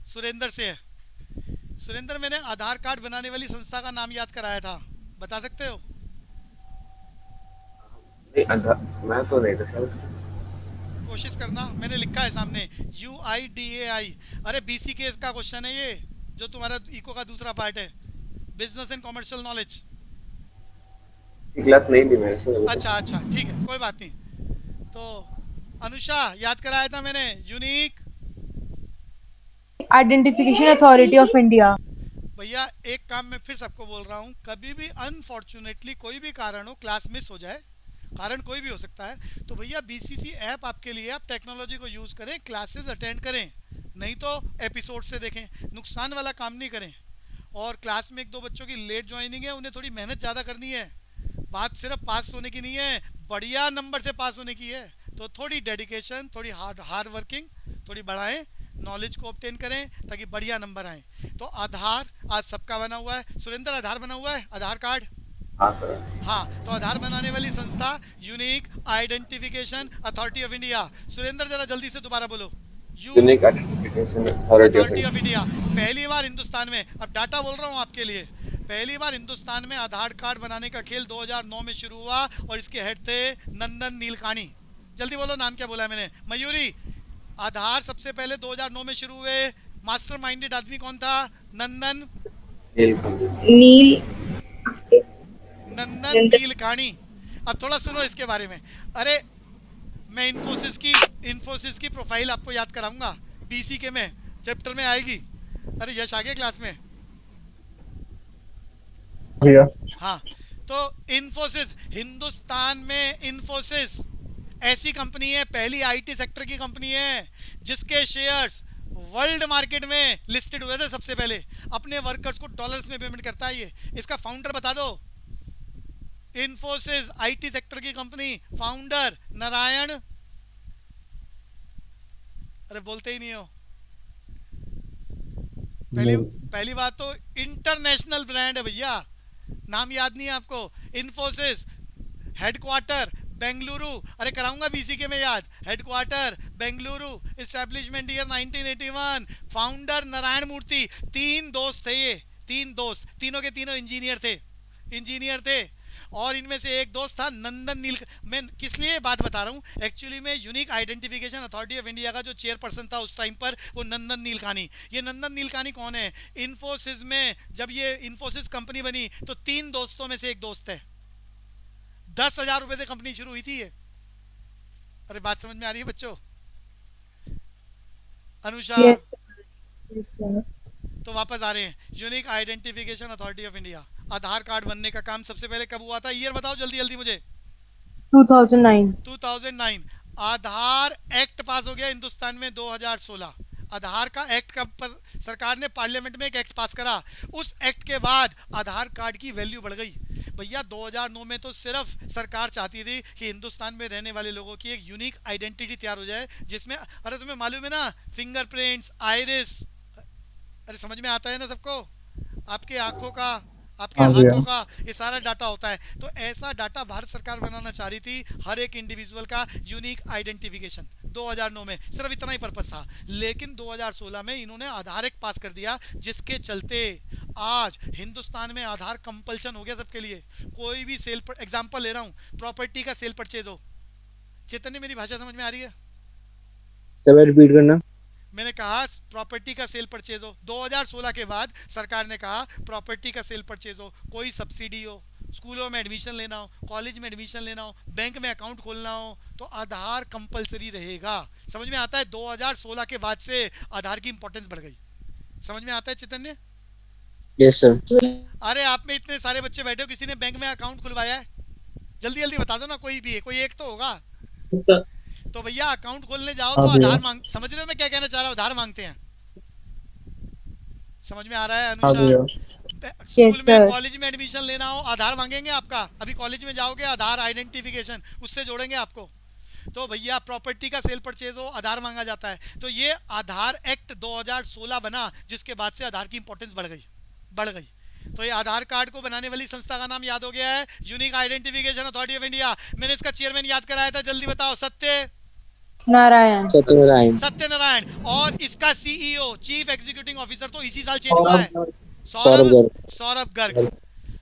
सुरेंद्र से है। सुरेंद्र, मैंने आधार कार्ड बनाने वाली संस्था का नाम याद कराया था, बता सकते हो? नहीं, मैं तो नहीं था सर। कोशिश करना, मैंने लिखा है सामने, UIDAI। अरे BCK का क्वेश्चन है ये, जो तुम्हारा इको का दूसरा पार्ट है, business and commercial knowledge. Class नहीं ली मैंने सर अभी अच्छा तक। अच्छा, ठीक है, कोई बात नहीं। तो अनुषा, याद कराया था मैंने, unique. Identification authority of India. भैया एक काम मैं फिर सबको बोल रहा हूँ, कभी भी अनफॉर्चुनेटली कोई भी कारण हो, क्लास मिस हो जाए, कारण कोई भी हो सकता है, तो भैया BCC ऐप आपके लिए, आप टेक्नोलॉजी को यूज़ करें, क्लासेस अटेंड करें, नहीं तो एपिसोड से देखें, नुकसान वाला काम नहीं करें। और क्लास में एक दो बच्चों की लेट ज्वाइनिंग है, उन्हें थोड़ी मेहनत ज़्यादा करनी है। बात सिर्फ पास होने की नहीं है, बढ़िया नंबर से पास होने की है। तो थोड़ी डेडिकेशन, थोड़ी हार्ड हार्ड वर्किंग थोड़ी बढ़ाएं, नॉलेज को ऑब्टेन करें ताकि बढ़िया नंबर आए। तो आधार आज सबका बना हुआ है। सुरेंद्र, आधार बना हुआ है, आधार कार्ड? हाँ सर। हाँ, तो आधार बनाने वाली संस्था unique identification authority of India. Surendra, जरा जल्दी से दोबारा बोलो, you unique identification authority of authority of India. India. पहली बार हिंदुस्तान में, अब डाटा बोल रहा हूँ आपके लिए, पहली बार हिंदुस्तान में आधार कार्ड बनाने का खेल 2009 में शुरू हुआ, और इसके हेड थे नंदन नीलकानी। जल्दी बोलो, नाम क्या बोला है मैंने? मयूरी। आधार सबसे पहले 2009 में शुरू हुए, मास्टर माइंडेड आदमी कौन था? नंदन, नीलकंठ। नील नंदन नीलकानी। अब थोड़ा सुनो इसके बारे में। अरे, मैं इन्फोसिस की प्रोफाइल आपको याद कराऊंगा, BCK में चैप्टर में आएगी। अरे यश आ गया क्लास में। भैया। हाँ, तो इन्फोसिस, हिंदुस्तान में इन्फोसिस ऐसी कंपनी है, पहली IT सेक्टर की कंपनी है जिसके शेयर्स वर्ल्ड मार्केट में लिस्टेड हुए थे सबसे पहले। अपने वर्कर्स को डॉलर्स में पेमेंट करता है ये। इसका फाउंडर बता दो। इन्फोसिस IT सेक्टर की कंपनी, फाउंडर नारायण। अरे बोलते ही नहीं हो। पहली नहीं। पहली बात तो, इंटरनेशनल ब्रांड है भैया, नाम याद नहीं है आपको? इन्फोसिस, हेडक्वार्टर बेंगलुरु। अरे कराऊंगा BCK में याद, headquarter Bengaluru, establishment year 1981, founder Narayan Murthy. तीन दोस्त थे ये, तीन दोस्त, तीनों के तीनों इंजीनियर थे। और इनमें से एक दोस्त था नंदन नील। मैं किस लिए बात बता रहा हूँ, एक्चुअली में unique identification authority of India का जो चेयरपर्सन था उस टाइम पर, वो नंदन नीलकानी। ये नंदन नीलकानी कौन है? इन्फोसिस में जब ये इन्फोसिस कंपनी बनी तो तीन दोस्तों में से एक दोस्त है। 10,000 रुपए से कंपनी शुरू हुई थी ये। अरे बात समझ में आ रही है बच्चों? Anusha, yes yes sir. तो वापस आ रहे हैं, unique identification authority of India. Aadhaar card बनने का काम सबसे पहले कब हुआ था? ईयर बताओ जल्दी जल्दी मुझे। 2009। 2009। आधार एक्ट पास हो गया हिंदुस्तान में 2016। आधार का एक्ट का सरकार ने पार्लियामेंट में एक एक्ट पास करा। उस एक्ट के बाद आधार कार्ड की वैल्यू बढ़ गई। भैया 2009 में तो सिर्फ सरकार चाहती थी कि हिंदुस्तान में रहने वाले लोगों की एक यूनिक आइडेंटिटी तैयार हो जाए, जिसमें, अरे तुम्हें मालूम है ना, फिंगरप्रिंट्स, आइरिस, अरे समझ में आता है ना सबको? आपके आंखों का, आपके हाँ भैया। हाथों का, ये सारा डाटा होता है। तो ऐसा डाटा भारत सरकार बनाना चाह रही थी, हर एक इंडिविजुअल का यूनिक आइडेंटिफिकेशन। 2009 में सिर्फ इतना ही पर्पस था, लेकिन 2016 में इन्होंने आधार एक्ट पास कर दिया, जिसके चलते आज हिंदुस्तान में आधार कंपल्सन हो गया सबके लिए। कोई भी सेल पर, एग्जांपल ले रहा हूँ, प्रॉपर्टी का सेल परचेज हो, चेतन, मेरी भाषा समझ में आ रही है? सब रिपीट करना। मैंने कहा प्रॉपर्टी का सेल परचेज हो, 2016 के बाद सरकार ने कहा प्रॉपर्टी का सेल परचेज हो, कोई सब्सिडी हो, स्कूलों में एडमिशन लेना हो, कॉलेज में एडमिशन लेना हो, बैंक में अकाउंट खोलना हो, तो आधार कंपलसरी रहेगा। समझ में आता है? 2016 के बाद से आधार की इंपॉर्टेंस बढ़ गई। समझ में आता है चैतन्य? Yes sir. अरे आप में इतने सारे बच्चे बैठे हो, किसी ने बैंक में अकाउंट खुलवाया है? जल्दी जल्दी बता दो ना, कोई भी है, कोई एक तो होगा। सर। तो भैया अकाउंट खोलने जाओ तो हाँ भैया। आधार मांग, समझ रहे हो मैं क्या कहना चाह रहा हूँ? आधार मांगते हैं। समझ में आ रहा है हाँ अनुषा? भैया। यस स्कूल में, सर। कॉलेज में एडमिशन लेना हो, आधार मांगेंगे आपका। अभी कॉलेज में जाओगे, आधार आइडेंटिफिकेशन, उससे जोड़ेंगे आपको। तो भैया प्रॉपर्टी का सेल परचेज हो, आधार मांगा जाता है। तो ये आधार एक्ट 2016 बना, जिसके बाद से आधार की इंपॉर्टेंस बढ़ गई। तो ये आधार कार्ड को बनाने वाली संस्था का नाम याद हो गया है, unique identification authority of India. मैंने इसका चेयरमैन याद कराया था, जल्दी बताओ। सत्य, Narayan. Satyanarayan. सत्यनारायण। और इसका सीईओ चीफ एग्जीक्यूटिव ऑफिसर तो इसी साल चेंज हुआ है, Saurabh Garg. सौरभ गर्ग।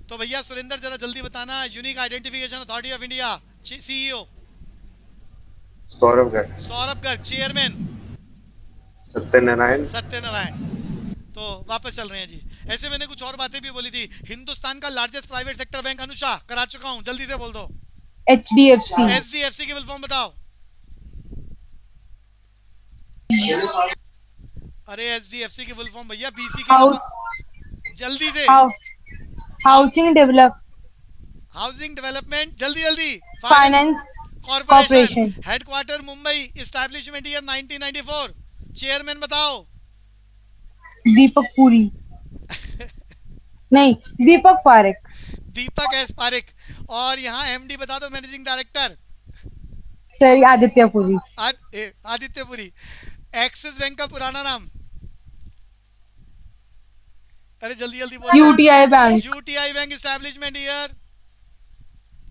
तो भैया सुरेंद्र जरा जल्दी बताना, unique identification authority of India CEO Saurabh Garg. Saurabh Garg, chairman Satyanarayan. Satyanarayan. तो वापस चल रहे हैं जी। ऐसे मैंने कुछ और बातें भी बोली थी। हिंदुस्तान का largest private sector bank, Anusha करा चुका हूं, जल्दी से बोल दो। HDFC. एचडीएफसी की फुल फॉर्म बताओ। अरे एचडीएफसी की फुल फॉर्म भैया बीसी के House. जल्दी से। Housing Develop. हाउसिंग डेवलपमेंट, जल्दी जल्दी। Finance corporation. Corporation. Headquarter Mumbai, establishment year 1994। Chairman बताओ। Deepak Puri. नहीं, Deepak Parekh. दीपक एस पारिक। और यहाँ एमडी बता दो, managing director. Sorry, Aditya Puri. Adityapuri. Axis bank का पुराना नाम। अरे जल्दी जल्दी बोलो। UTI Bank. UTI bank, establishment year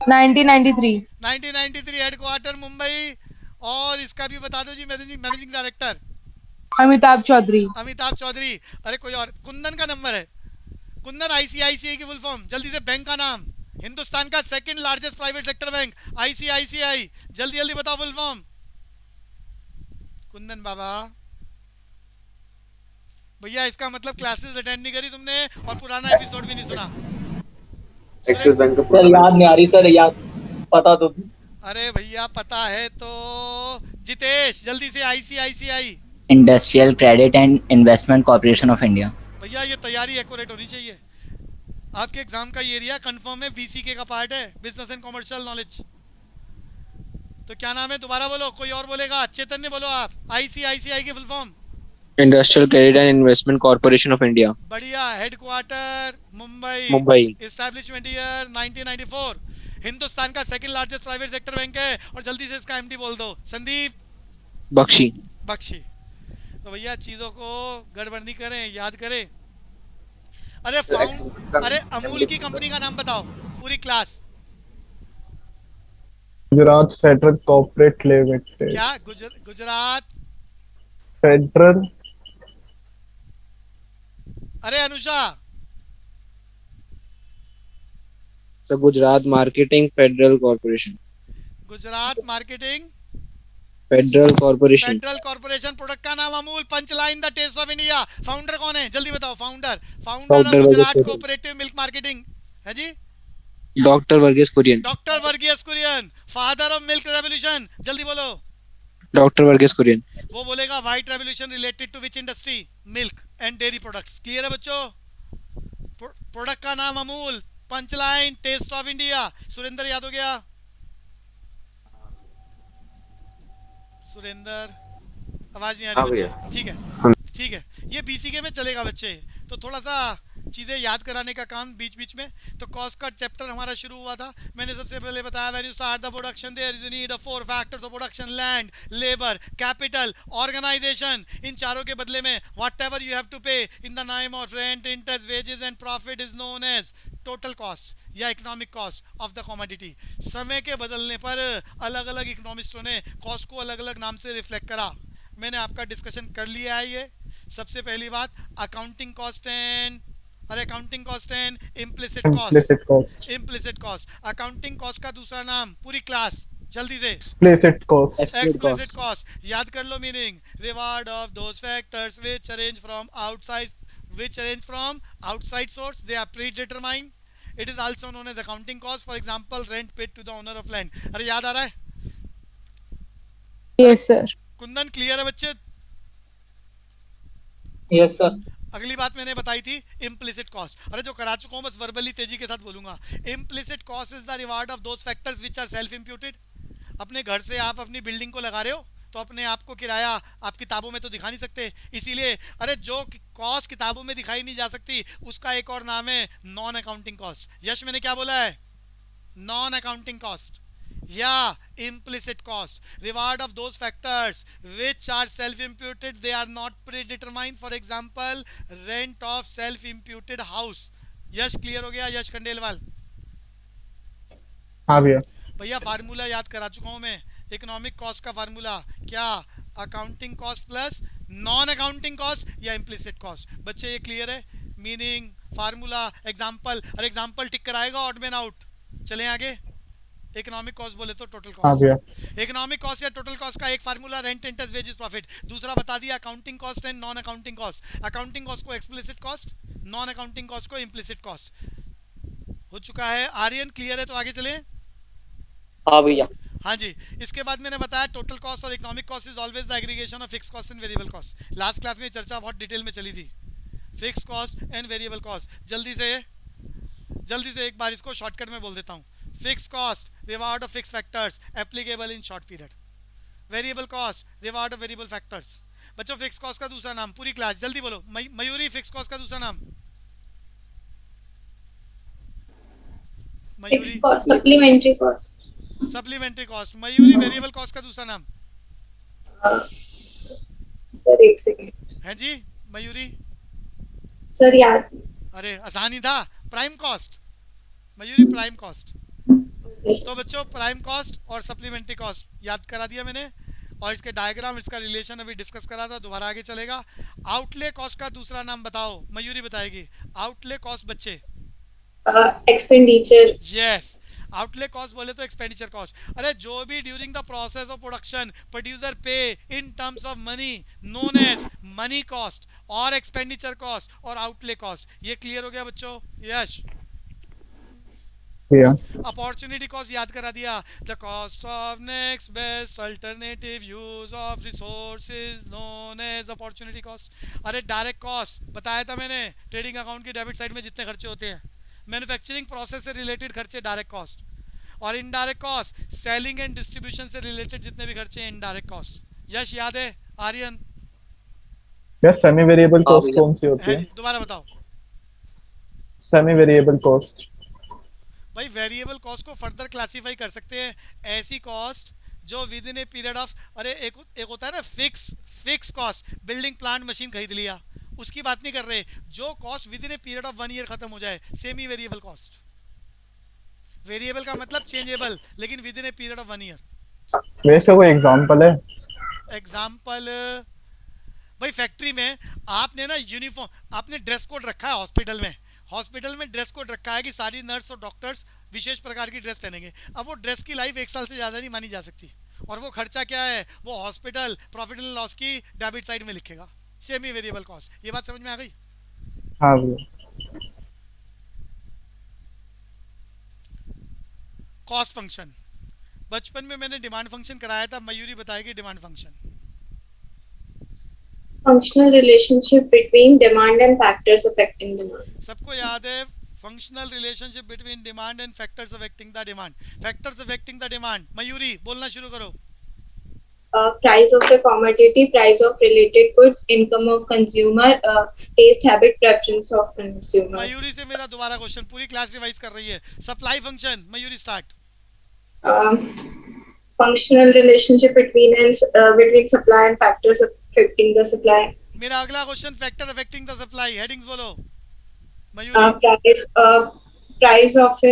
1993. 1993, headquarter Mumbai. और इसका भी बता दो जी, managing director. Amitabh Chaudhary. Amitabh Chaudhary. अरे कोई और, कुंदन का नंबर है। कुंदन आईसीआईसीआई की फुल फॉर्म, जल्दी से। बैंक का नाम, हिंदुस्तान का second largest private sector bank ICICI, जल्दी जल्दी बताओ फुल फॉर्म। कुंदन बाबा भैया, इसका मतलब क्लासेस अटेंड नहीं करी तुमने और पुराना एपिसोड भी नहीं सुना। एक्सिस बैंक का सर पूरा याद नहीं आ रही सर, याद पता तो थी। अरे भैया पता है तो। जितेश जल्दी से, ICICI. Industrial credit and investment corporation of India. भैया ये तैयारी एक्यूरेट होनी चाहिए। आपके एग्जाम का ये एरिया कंफर्म है, बीसीके का पार्ट है, बिजनेस एंड कमर्शियल नॉलेज। तो क्या नाम है, दोबारा बोलो, कोई और बोलेगा। चैतन्य बोलो आप। आईसीआईसीआई की full form. Industrial credit and investment corporation of India. बढ़िया। Headquarter Mumbai, Mumbai. Establishment year 1994। Hindustan का second largest private sector bank है। और जल्दी से इसका एमडी बोल दो, संदीप बख्शी। बख्शी। तो भैया चीजों को गड़बड़ नहीं करें, याद करें। अरे अरे अमूल की कंपनी का नाम बताओ, पूरी class. Gujarat federal corporate limited. क्या गुजरात। फेडरल। अरे Anusha. Sir Gujarat marketing federal corporation. Gujarat marketing federal corporation. Federal corporation. Product का नाम Amul. Punchline the taste of India. Founder कौन है, जल्दी बताओ। Founder of doctor Varghese Gujarat Kurien. Cooperative milk marketing है जी, doctor Varghese Kurien. Doctor Varghese Kurien. Father of milk revolution, जल्दी बोलो। डॉक्टर वर्गीस कुरियन। वो बोलेगा white revolution related to which industry, milk and dairy products. Clear है बच्चों। प्रोडक्ट का नाम Amul, punchline, taste of India. Surendra याद हो गया। सुरेंद्र आवाज नहीं आ हाँ रही भैया। बच्चे। ठीक है ठीक है, ये बीसीके में चलेगा बच्चे। तो थोड़ा सा चीज़ें याद कराने का काम बीच बीच में। तो कॉस्ट का चैप्टर हमारा शुरू हुआ था। मैंने सबसे पहले बताया, when you start the production there is need of 4 factors of production, land, labour, capital, organisation. इन चारों के बदले में whatever you have to pay in the name of rent, interest, wages and profit is known as total cost या economic cost of the commodity. समय के बदलने पर अलग अलग इकोनॉमिस्टों ने कॉस्ट को अलग अलग नाम से रिफ्लेक्ट करा। मैंने आपका डिस्कशन कर लिया है। ये सबसे पहली बात, accounting cost and accounting cost and implicit cost. Implicit cost accounting cost का दूसरा नाम, पूरी क्लास जल्दी से। Explicit cost. एक्सप्लिसिट कॉस्ट याद कर लो meaning. Reward of those factors which arrange from outside source, they are predetermined. It is also known as accounting cost. For example, rent paid to the owner of land. अरे याद आ रहा है Yes, sir. Kundan, clear है बच्चे। Yes sir. अगली बात मैंने बताई थी इम्प्लिसिट कॉस्ट। अरे जो करा चुका हूं बस वर्बली तेजी के साथ बोलूंगा। Implicit cost is the reward of those factors which are self imputed. अपने घर से आप अपनी बिल्डिंग को लगा रहे हो तो अपने आप को किराया आप किताबों में तो दिखा नहीं सकते, इसीलिए अरे जो कॉस्ट किताबों में दिखाई नहीं जा सकती उसका एक और नाम है नॉन अकाउंटिंग कॉस्ट। यश मैंने क्या बोला है, नॉन अकाउंटिंग कॉस्ट या implicit cost, reward of those factors which are self imputed, they are not predetermined. For example, rent of self imputed house. Yash clear हो गया, यश खंडेलवाल। हाँ भैया। भैया फार्मूला याद करा चुका हूं मैं, इकोनॉमिक कॉस्ट का फार्मूला क्या? Accounting cost plus non accounting cost या इम्प्लिसिट कॉस्ट। बच्चे ये क्लियर है? Meaning, formula, example. अरे एग्जांपल टिक कराएगा, ऑड मैन आउट। चलें आगे। इकोनॉमिक कॉस्ट बोले तो टोटल हाँ भैया। कॉस्ट। इकोनॉमिक कॉस्ट या टोटल कॉस्ट का एक formula rent, interest, wages, profit. दूसरा बता दिया accounting cost and non accounting cost. Accounting cost को explicit cost, non accounting cost को इम्प्लिसिट कॉस्ट। हो चुका है आर्यन? क्लियर है तो आगे चलें। हाँ भैया। हाँ जी। इसके बाद मैंने बताया टोटल कॉस्ट और economic cost is always the aggregation of fix cost and variable cost. Last class में चर्चा बहुत डिटेल में चली थी, fix cost and variable cost. जल्दी से एक बार इसको शॉर्टकट में बोल देता हूँ। Fix cost, reward of fix factors applicable in short period. Variable cost, reward of variable factors. बच्चों फिक्स कॉस्ट का दूसरा नाम, पूरी क्लास जल्दी बोलो। मयूरी, फिक्स कॉस्ट का दूसरा नाम? Fixed cost, supplementary cost. Supplementary cost. Mayuri, variable cost का दूसरा नाम? सर एक सेकेंड। है जी मयूरी? सर याद। अरे आसानी था, prime cost. Mayuri, prime cost. तो बच्चों प्राइम कॉस्ट और सप्लीमेंट्री कॉस्ट याद करा दिया मैंने, और इसके डायग्राम, इसका रिलेशन अभी डिस्कस करा था, दोबारा आगे चलेगा। आउटले कॉस्ट का दूसरा नाम बताओ, मयूरी बताएगी। आउटले कॉस्ट बच्चे? एक्सपेंडिचर। यस, आउटले कॉस्ट बोले तो एक्सपेंडिचर कॉस्ट। अरे जो भी during the process of production producer pay in terms of money known as money cost और एक्सपेंडिचर कॉस्ट और आउटले कॉस्ट। ये क्लियर हो गया बच्चों? यस। भैया। अपॉर्चुनिटी कॉस्ट याद करा दिया, the cost of next best alternative use of resources known as opportunity cost. अरे डायरेक्ट कॉस्ट बताया था मैंने, ट्रेडिंग अकाउंट की डेबिट साइड में जितने खर्चे होते हैं, मैन्युफैक्चरिंग प्रोसेस से रिलेटेड खर्चे डायरेक्ट कॉस्ट, और indirect cost selling and distribution से रिलेटेड जितने भी खर्चे हैं इनडायरेक्ट कॉस्ट। यश याद है? Aryan? Yes, semi variable cost भैया। कौन सी होती है है? जी, दोबारा बताओ। Semi variable cost. भाई वेरिएबल कॉस्ट को फर्दर क्लासिफाई कर सकते हैं, ऐसी कॉस्ट जो with in a period of, अरे एक होता है ना fix cost, building plant machine खरीद लिया, उसकी बात नहीं कर रहे, जो cost with in a period of 1 year खत्म हो जाए, सेमी वेरिएबल कॉस्ट। वेरिएबल का मतलब चेंजेबल, लेकिन with in a period of 1 year. वैसे कोई एग्जांपल है? एग्जाम्पल, भाई फैक्ट्री में आपने ना यूनिफॉर्म, आपने ड्रेस कोड रखा है हॉस्पिटल में ड्रेस कोड रखा है कि सारी नर्स और डॉक्टर्स विशेष प्रकार की ड्रेस पहनेंगे। अब वो ड्रेस की लाइफ 1 साल से ज़्यादा नहीं मानी जा सकती, और वो खर्चा क्या है वो हॉस्पिटल प्रॉफिट एंड लॉस की डेबिट साइड में लिखेगा, सेमी वेरिएबल कॉस्ट। ये बात समझ में आ गई? हाँ भैया। कॉस्ट फंक्शन, बचपन में मैंने डिमांड फंक्शन कराया था, मयूरी बताएगी demand function. Functional relationship between demand and factors affecting demand. सबको याद है functional relationship between demand and factors affecting the demand. Factors affecting the demand, Mayuri बोलना शुरू करो। Price of the commodity, price of related goods, income of consumer, taste habit preference of consumer. Mayuri से मेरा दोबारा question, पूरी क्लास रिवाइज कर रही है। Supply function, Mayuri start. Functional relationship between supply and factors affecting the supply. मेरा अगला question factor affecting the supply, headings बोलो Mayuri. Price of a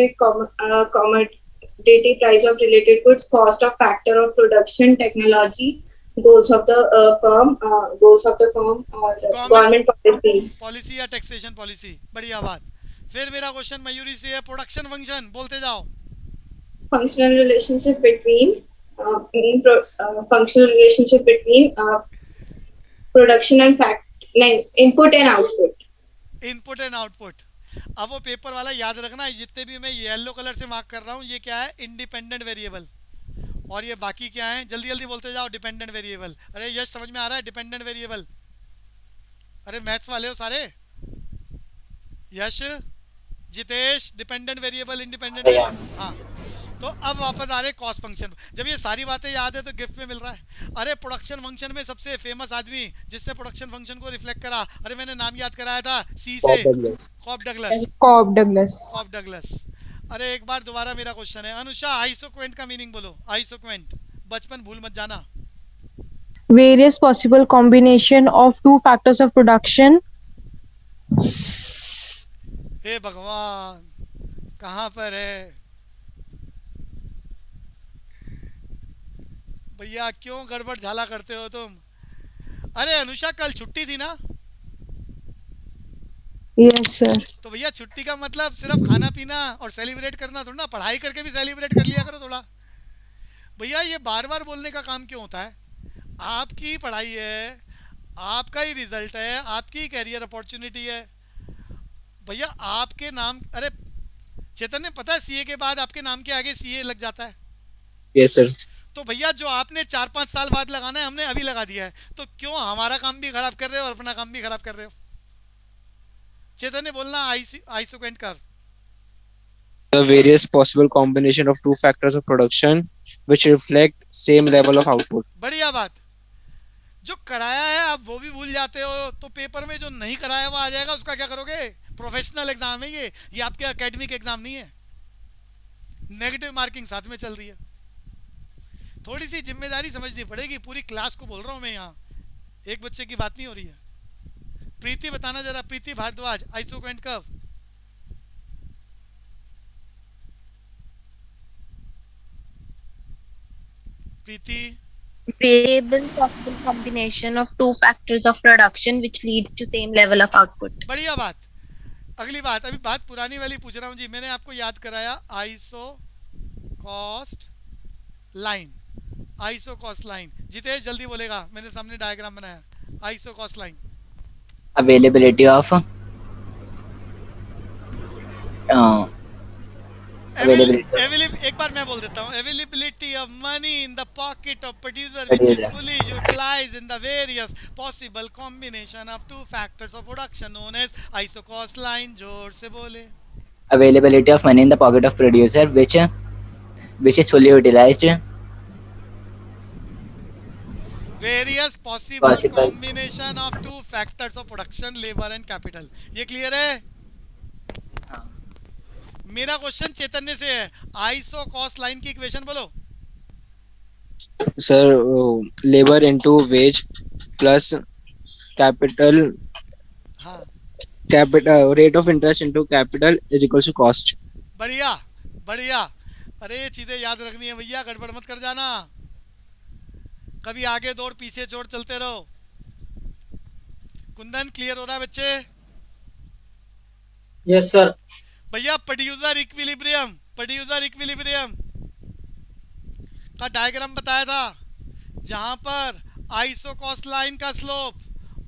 commodity, price of related goods, cost of factor of production, technology, goals of the firm, or government policy. Policy या taxation policy, बढ़िया बात। फिर मेरा question Mayuri से है production function, बोलते जाओ। Functional relationship between production and input and output. Input and output. अब वो पेपर वाला याद रखना, जितने भी मैं येलो कलर से मार्क कर रहा हूँ ये क्या है, इंडिपेंडेंट वेरिएबल, और ये बाकी क्या है, जल्दी जल्दी बोलते जाओ। डिपेंडेंट वेरिएबल, अरे यश समझ में आ रहा है? डिपेंडेंट वेरिएबल, अरे मैथ्स वाले हो सारे? Yash, Jitesh, dependent variable, independent variable. हाँ, तो अब वापस आ रहे कॉस्ट फंक्शन। जब ये सारी बातें याद है तो गिफ्ट में मिल रहा है। अरे प्रोडक्शन फंक्शन में सबसे फेमस आदमी जिसने प्रोडक्शन फंक्शन को रिफ्लेक्ट करा, अरे मैंने नाम याद कराया था सी से, कॉब डगलस। अरे एक बार दोबारा मेरा क्वेश्चन है, अनुषा आइसोक्वेंट का मीनिंग बोलो। आइसोक्वेंट, बचपन भूल मत जाना। Various possible combination of two factors of production. हे भगवान, कहाँ पर है? भैया क्यों गड़बड़ झाला करते हो तुम? अरे अनुषा कल छुट्टी थी ना? Yes, sir. तो भैया छुट्टी का मतलब सिर्फ खाना पीना और सेलिब्रेट करना थोड़ा ना, पढ़ाई करके भी सेलिब्रेट कर लिया करो थोड़ा। भैया ये बार बार बोलने का काम क्यों होता है? आपकी पढ़ाई है, आपका ही रिजल्ट है, आपकी कैरियर अपॉर्चुनिटी है भैया। आपके नाम, अरे चेतन ने पता है सीए के बाद आपके नाम के आगे सीए लग जाता है। Yes, sir. तो भैया जो आपने 4-5 साल बाद लगाना है हमने अभी लगा दिया है, तो क्यों हमारा काम भी खराब कर रहे हो और अपना काम भी खराब कर रहे हो? चेतन ने बोलना आइसोकेंट curve. The various possible combination of two factors of production which reflect same level of output. बढ़िया बात। जो कराया है आप वो भी भूल जाते हो, तो पेपर में जो नहीं कराया वो आ जाएगा, उसका क्या करोगे? प्रोफेशनल एग्जाम है ये आपके एकेडमिक एग्जाम नहीं है। नेगेटिव मार्किंग साथ में चल रही है। थोड़ी सी जिम्मेदारी समझनी पड़ेगी। पूरी क्लास को बोल रहा हूँ मैं, यहाँ एक बच्चे की बात नहीं हो रही है। प्रीति बताना जरा, प्रीति Bhardwaj, आइसोकेंट curve. Preeti, Variable possible combination of two factors of production which leads to same level of output. बढ़िया बात। अगली बात, अभी बात पुरानी वाली पूछ रहा हूँ जी। मैंने आपको याद कराया iso cost line. Iso cost line Jitesh जल्दी बोलेगा, मैंने सामने डायग्राम बनाया। Iso cost line. Availability of एक बार मैं बोल देता हूँ। Availability of money in the pocket of producer which is fully utilised in the various possible combination of two factors of production known as iso cost line. जोर से बोले। availability of money in the pocket of producer which is fully utilized. Various possible combination of two factors of production labour and capital. ये clear है? मेरा question चैतन्य से है, iso cost line की equation बोलो। Sir, labor into wage plus capital हाँ rate of interest into capital is equals to cost. बढ़िया बढ़िया। अरे ये चीजें याद रखनी है भैया, गड़बड़ मत कर जाना। कभी आगे दौड़ पीछे छोड़ चलते रहो। कुंदन क्लियर हो रहा है बच्चे? Yes sir. भैया प्रोड्यूसर इक्विलिब्रियम का डायग्राम बताया था, जहां पर आइसो कॉस्ट लाइन का स्लोप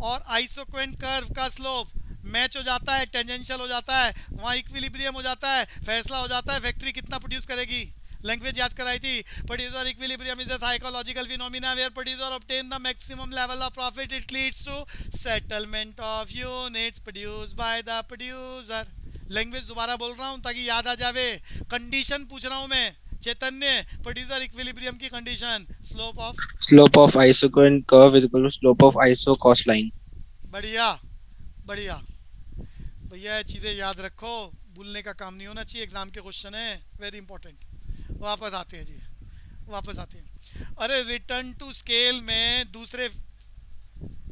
और आइसोक्वेंट कर्व का स्लोप मैच हो जाता है, टेंजेंशियल हो जाता है, वहां इक्विलिब्रियम हो जाता है, फैसला हो जाता है फैक्ट्री कितना प्रोड्यूस करेगी। लैंग्वेज याद कराई थी। Producer equilibrium is a psychological phenomena where producer obtain the maximum level of profit. It leads to settlement of units produced by the producer. Language दोबारा बोल रहा हूँ ताकि याद आ जावे। कंडीशन पूछ रहा हूँ मैं चैतन्य, प्रोड्यूसर इक्विलिब्रियम की condition Slope of isoquant curve is equal to slope of iso cost line. बढ़िया बढ़िया भैया, ये चीज़ें याद रखो, भूलने का काम नहीं होना चाहिए। एग्जाम के क्वेश्चन है, वेरी इंपॉर्टेंट। वापस आते हैं जी, वापस आते हैं। अरे रिटर्न टू स्केल में दूसरे,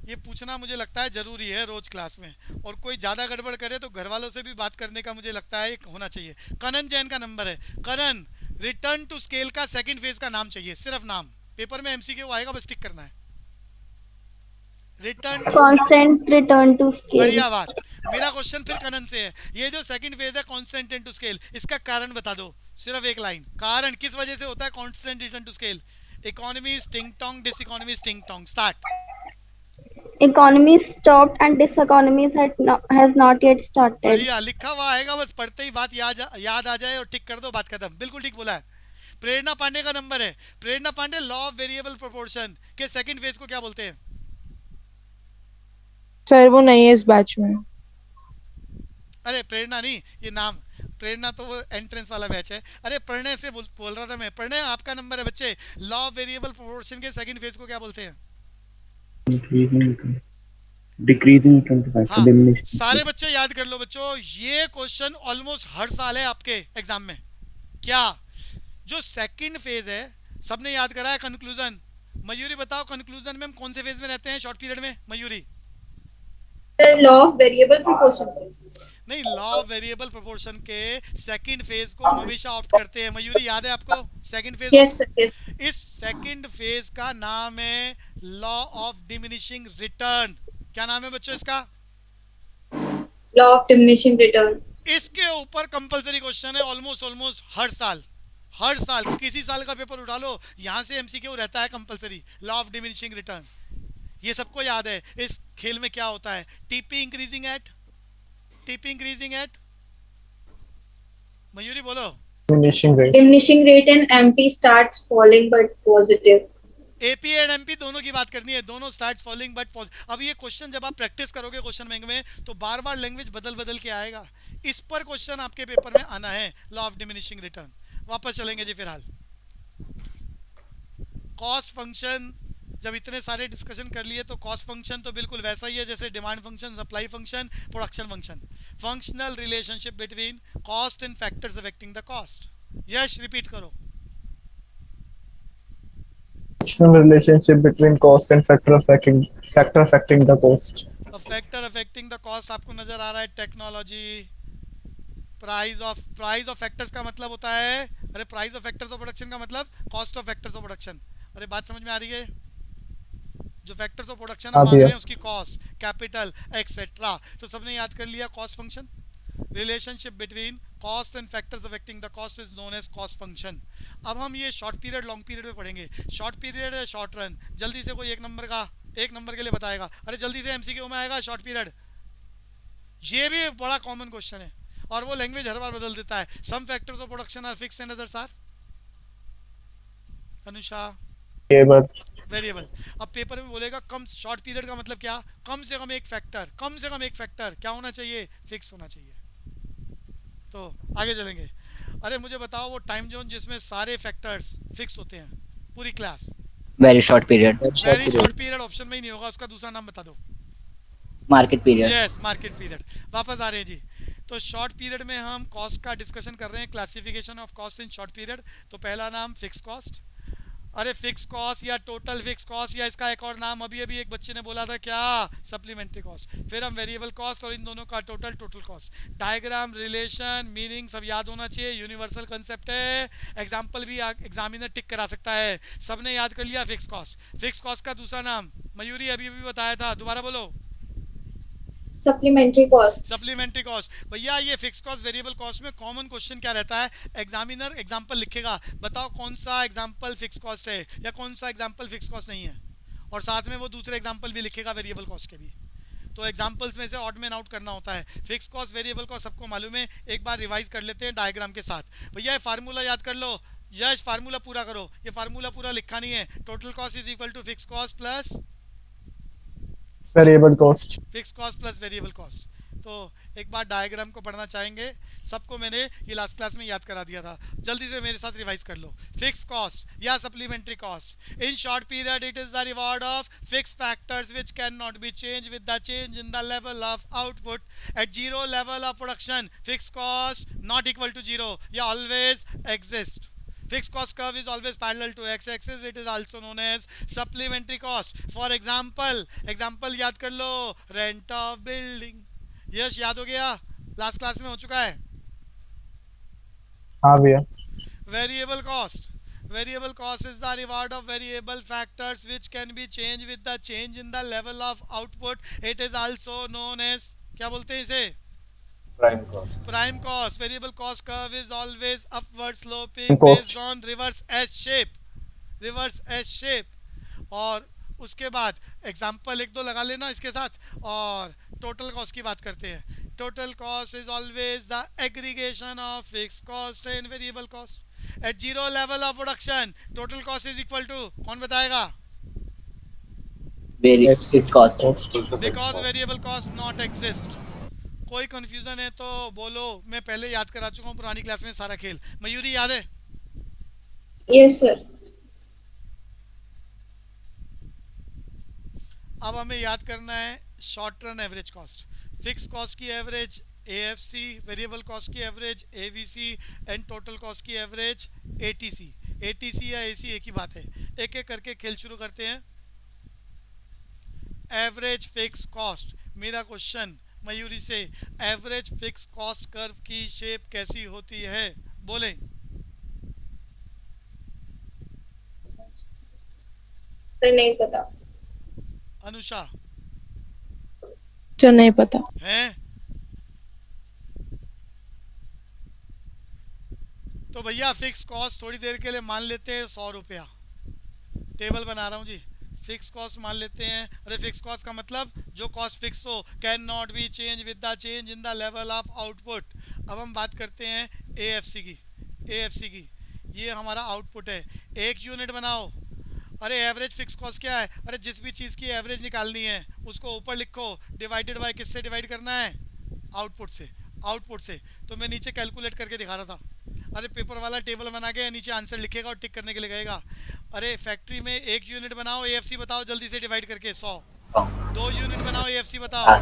ये पूछना मुझे लगता है जरूरी है रोज क्लास में, और कोई ज़्यादा गड़बड़ करे तो घर वालों से भी बात करने का मुझे लगता है एक होना चाहिए। कनन जैन का नंबर है। कनन, रिटर्न टू स्केल का सेकंड फेज का नाम चाहिए, सिर्फ नाम। पेपर में एमसीक्यू आएगा, बस टिक करना है। Return Constant return to scale. बढ़िया बात। मेरा क्वेश्चन फिर कनन से है, ये जो सेकंड फेज है कांस्टेंट रिटर्न टू स्केल, इसका कारण बता दो, सिर्फ एक लाइन। कारण किस वजह से होता है constant return to scale? Economy टिंग टोंग, डिसइकोनॉमी टिंग टोंग। Start. Economy stopped and diseconomy has not yet started. बढ़िया, लिखा हुआ आएगा, बस पढ़ते ही बात याद आ जाए और टिक कर दो, बात खत्म। बिल्कुल ठीक बोला है। प्रेरणा पांडे का नंबर है। Prerna Pandey, law of variable proportion के सेकंड फेज को क्या बोलते हैं? सर वो नहीं है इस बैच में। अरे प्रेरणा नहीं, ये नाम प्रेरणा तो वो एंट्रेंस वाला बैच है। अरे प्रणय से बोल रहा था मैं। प्रणय आपका नंबर है बच्चे। लॉ ऑफ वेरिएबल प्रोपोर्शन के सेकंड फेज को क्या बोलते हैं? Decreasing return to factor, हाँ, diminishing. सारे बच्चे याद कर लो बच्चों, ये क्वेश्चन ऑलमोस्ट हर साल है आपके एग्जाम में। क्या जो सेकंड फेज है सबने याद करा है? कंक्लूजन। मयूरी बताओ, कंक्लूजन में हम कौन से फेज में रहते हैं शॉर्ट पीरियड में? Mayuri. Law of variable proportion. नहीं, लॉ ऑफ वेरिएबल प्रोपोर्शन के सेकंड फेज को हम हमेशा ऑप्ट करते हैं। मयूरी याद है आपको second phase? Yes, sir. Yes. इस सेकंड फेज का नाम है लॉ ऑफ डिमिनिशिंग रिटर्न। क्या नाम है बच्चों इसका? Law of diminishing return. इसके ऊपर कंपलसरी क्वेश्चन है ऑलमोस्ट हर साल किसी साल का पेपर उठा लो, यहाँ से एमसीक्यू रहता है compulsory, law of diminishing return. ये सबको याद है। इस खेल में क्या होता है? टीपी इंक्रीजिंग एट मयूरी बोलो। Diminishing rate. Diminishing rate and MP starts falling but positive. AP and MP दोनों की बात करनी है, दोनों स्टार्ट फॉलोइंग बट अब ये क्वेश्चन जब आप प्रैक्टिस करोगे क्वेश्चन बैंक में तो बार बार लैंग्वेज बदल के आएगा। इस पर क्वेश्चन आपके पेपर में आना है, लॉ ऑफ डिमिनिशिंग रिटर्न। वापस चलेंगे जी फिलहाल। कॉस्ट फंक्शन, जब इतने सारे डिस्कशन कर लिए तो कॉस्ट फंक्शन तो बिल्कुल वैसा ही है जैसे demand function, supply function, production function. Functional relationship between cost and factors affecting the cost. Yash repeat करो। Functional relationship between cost and factor affecting the cost. Factor affecting the cost आपको नजर आ रहा है, टेक्नोलॉजी। प्राइस ऑफ फैक्टर्स का मतलब होता है, अरे price of factors of production का मतलब cost of factors of production. अरे बात समझ में आ रही है? जो फैक्टर्स ऑफ प्रोडक्शन हम मांग रहे हैं उसकी कॉस्ट, कैपिटल एक्सेट्रा। तो सबने याद कर लिया cost function. Relationship between cost and factors affecting the cost is known as cost function. अब हम ये शॉर्ट पीरियड लॉन्ग पीरियड में पढ़ेंगे। शॉर्ट पीरियड है शॉर्ट रन। जल्दी से कोई एक नंबर के लिए बताएगा। अरे जल्दी से एमसीक्यू में आएगा शॉर्ट पीरियड। ये भी बड़ा कॉमन क्वेश्चन है और वो लैंग्वेज हर बार बदल देता है। Some factors of production are fixed and others are Anusha variable. अब पेपर में बोलेगा कम, शॉर्ट पीरियड का मतलब क्या? कम से कम एक फैक्टर क्या होना चाहिए? फिक्स होना चाहिए। तो आगे चलेंगे। अरे मुझे बताओ वो टाइम जोन जिसमें सारे फैक्टर्स फिक्स होते हैं, पूरी class. Very short period. Very short period option में ही नहीं होगा, उसका दूसरा नाम बता दो। Market period. Yes, market period. वापस आ रहे हैं जी। तो शॉर्ट पीरियड में हम कॉस्ट का डिस्कशन कर रहे हैं, classification of cost in short period. तो पहला नाम फिक्स कॉस्ट। अरे फिक्स कॉस्ट या टोटल फिक्स कॉस्ट, या इसका एक और नाम अभी एक बच्चे ने बोला था क्या? Supplementary cost. फिर हम वेरिएबल कॉस्ट और इन दोनों का total cost. Diagram, relation, meaning सब याद होना चाहिए। यूनिवर्सल कंसेप्ट है, एग्जाम्पल भी एग्जामिनर टिक करा सकता है। सबने याद कर लिया फिक्स कॉस्ट। फिक्स कॉस्ट का दूसरा नाम मयूरी अभी बताया था, दोबारा बोलो। Supplementary cost. Supplementary cost. भैया ये फिक्स कॉस्ट वेरिएबल कॉस्ट में कॉमन क्वेश्चन क्या रहता है? एग्जामिनर एग्जांपल लिखेगा, बताओ कौन सा एग्जांपल फिक्स कॉस्ट है या कौन सा एग्जांपल फिक्स कॉस्ट नहीं है, और साथ में वो दूसरे एग्जांपल भी लिखेगा वेरिएबल कॉस्ट के भी। तो एग्जांपल्स में से ऑड मैन आउट करना होता है। फिक्स कॉस्ट वेरिएबल कॉस्ट सबको मालूम है, एक बार रिवाइज कर लेते हैं डायग्राम के साथ। भैया ये फार्मूला याद कर लो। यश फार्मूला पूरा करो। ये फार्मूला पूरा लिखा नहीं है। Total cost is equal to fix cost plus Variable cost. Fix cost plus variable cost. तो एक बार डायग्राम को पढ़ना चाहेंगे। सबको मैंने ये लास्ट क्लास में याद करा दिया था, जल्दी से मेरे साथ रिवाइज कर लो। फिक्स कॉस्ट या supplementary cost in short period it is the reward of fix factors which can not be change with the change in the level of output at zero level of production. Fix cost not equal to zero या always exist. Fixed cost curve is always parallel to x-axis. It is also known as supplementary cost. For example याद कर लो, rent of building। यश याद हो गया, last class में हो चुका है। हाँ भैया। Variable cost is the reward of variable factors which can be changed with the change in the level of output. It is also known as, क्या बोलते हैं इसे? Prime cost. Variable cost curve is always upward sloping based on reverse S shape। और उसके बाद example एक दो लगा लेना इसके साथ, और टोटल कॉस्ट की बात करते हैं। Total cost is always the aggregation of fix cost and variable cost at zero level of production. Total cost is equal to, कौन बताएगा? Fixed cost. Because variable cost not exist. कोई confusion है तो बोलो, मैं पहले याद करा चुका हूँ पुरानी क्लास में सारा खेल। मयूरी याद है? Yes, sir. अब हमें याद करना है short run average cost. Fix cost की एवरेज AFC, वेरिएबल कॉस्ट की average AVC and total cost की एवरेज ATC। ATC या AC एक ही बात है। एक एक करके खेल शुरू करते हैं। एवरेज फिक्स कॉस्ट, मेरा क्वेश्चन मयूरी से, एवरेज फिक्स कॉस्ट कर्व की शेप कैसी होती है? बोले। सर नहीं पता। अनुषा सर नहीं पता। है? तो भैया फिक्स कॉस्ट थोड़ी देर के लिए मान लेते हैं 100 रुपया। टेबल बना रहा हूँ जी। फिक्स कॉस्ट मान लेते हैं। अरे फिक्स कॉस्ट का मतलब जो कॉस्ट फिक्स हो, can not be change with the change in the level of output. अब हम बात करते हैं एएफसी की। एएफसी की ये हमारा आउटपुट है। एक यूनिट बनाओ। अरे एवरेज फिक्स कॉस्ट क्या है? अरे जिस भी चीज़ की एवरेज निकालनी है उसको ऊपर लिखो, डिवाइडेड बाय किससे डिवाइड करना है? आउटपुट से। आउटपुट से तो मैं नीचे कैलकुलेट करके दिखा रहा था। अरे पेपर वाला टेबल बना के नीचे आंसर लिखेगा और टिक करने के लिए कहेगा। अरे फैक्ट्री में एक यूनिट बनाओ, एएफसी बताओ जल्दी से डिवाइड करके 100। 2 यूनिट बनाओ, एएफसी बताओ।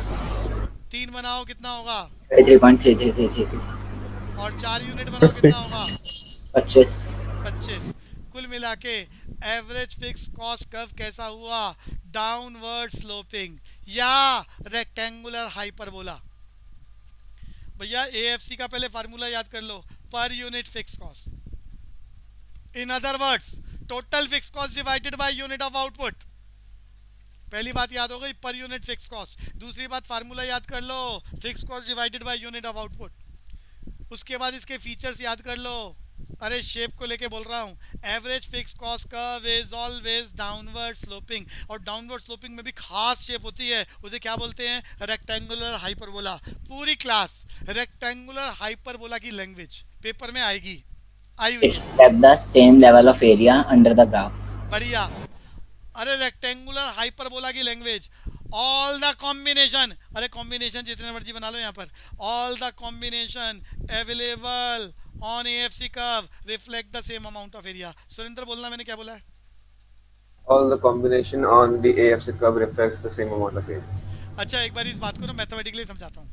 3 बनाओ, कितना होगा? 3.3333 और 4 यूनिट बनाओ, कितना होगा? 25 25। कुल मिला के एवरेज फिक्स कॉस्ट कर्व कैसा हुआ? डाउनवर्ड स्लोपिंग या रेक्टेंगुलर हाइपरबोला। भैया एएफसी का पहले फार्मूला याद कर लो, per unit fix cost. In other words total fix cost divided by unit of output. पहली बात याद हो गई, पर यूनिट फिक्स कॉस्ट। दूसरी बात फार्मूला याद कर लो, fix cost divided by unit of output. उसके बाद इसके फीचर्स याद कर लो। अरे शेप को लेके बोल रहा हूँ, average fix cost curve is always downward sloping. और डाउनवर्ड स्लोपिंग में भी खास शेप होती है, उसे क्या बोलते हैं? Rectangular hyperbola. पूरी क्लास रेक्टेंगुलर हाइपरबोला की लैंग्वेज पेपर में आएगी, आई हुई है। reflect the same level of area under the graph. बढ़िया। अरे रेक्टेंगुलर हाइपरबोला की लैंग्वेज, ऑल द कॉम्बिनेशन। अरे कॉम्बिनेशन जितने मर्जी बना लो यहाँ पर। All the combination available on AFC curve reflect the same amount of area. Surendra बोलना, मैंने क्या बोला है? All the combination on the AFC curve reflects the same amount of area. अच्छा एक बार इस बात को ना मैथमेटिकली समझाता हूँ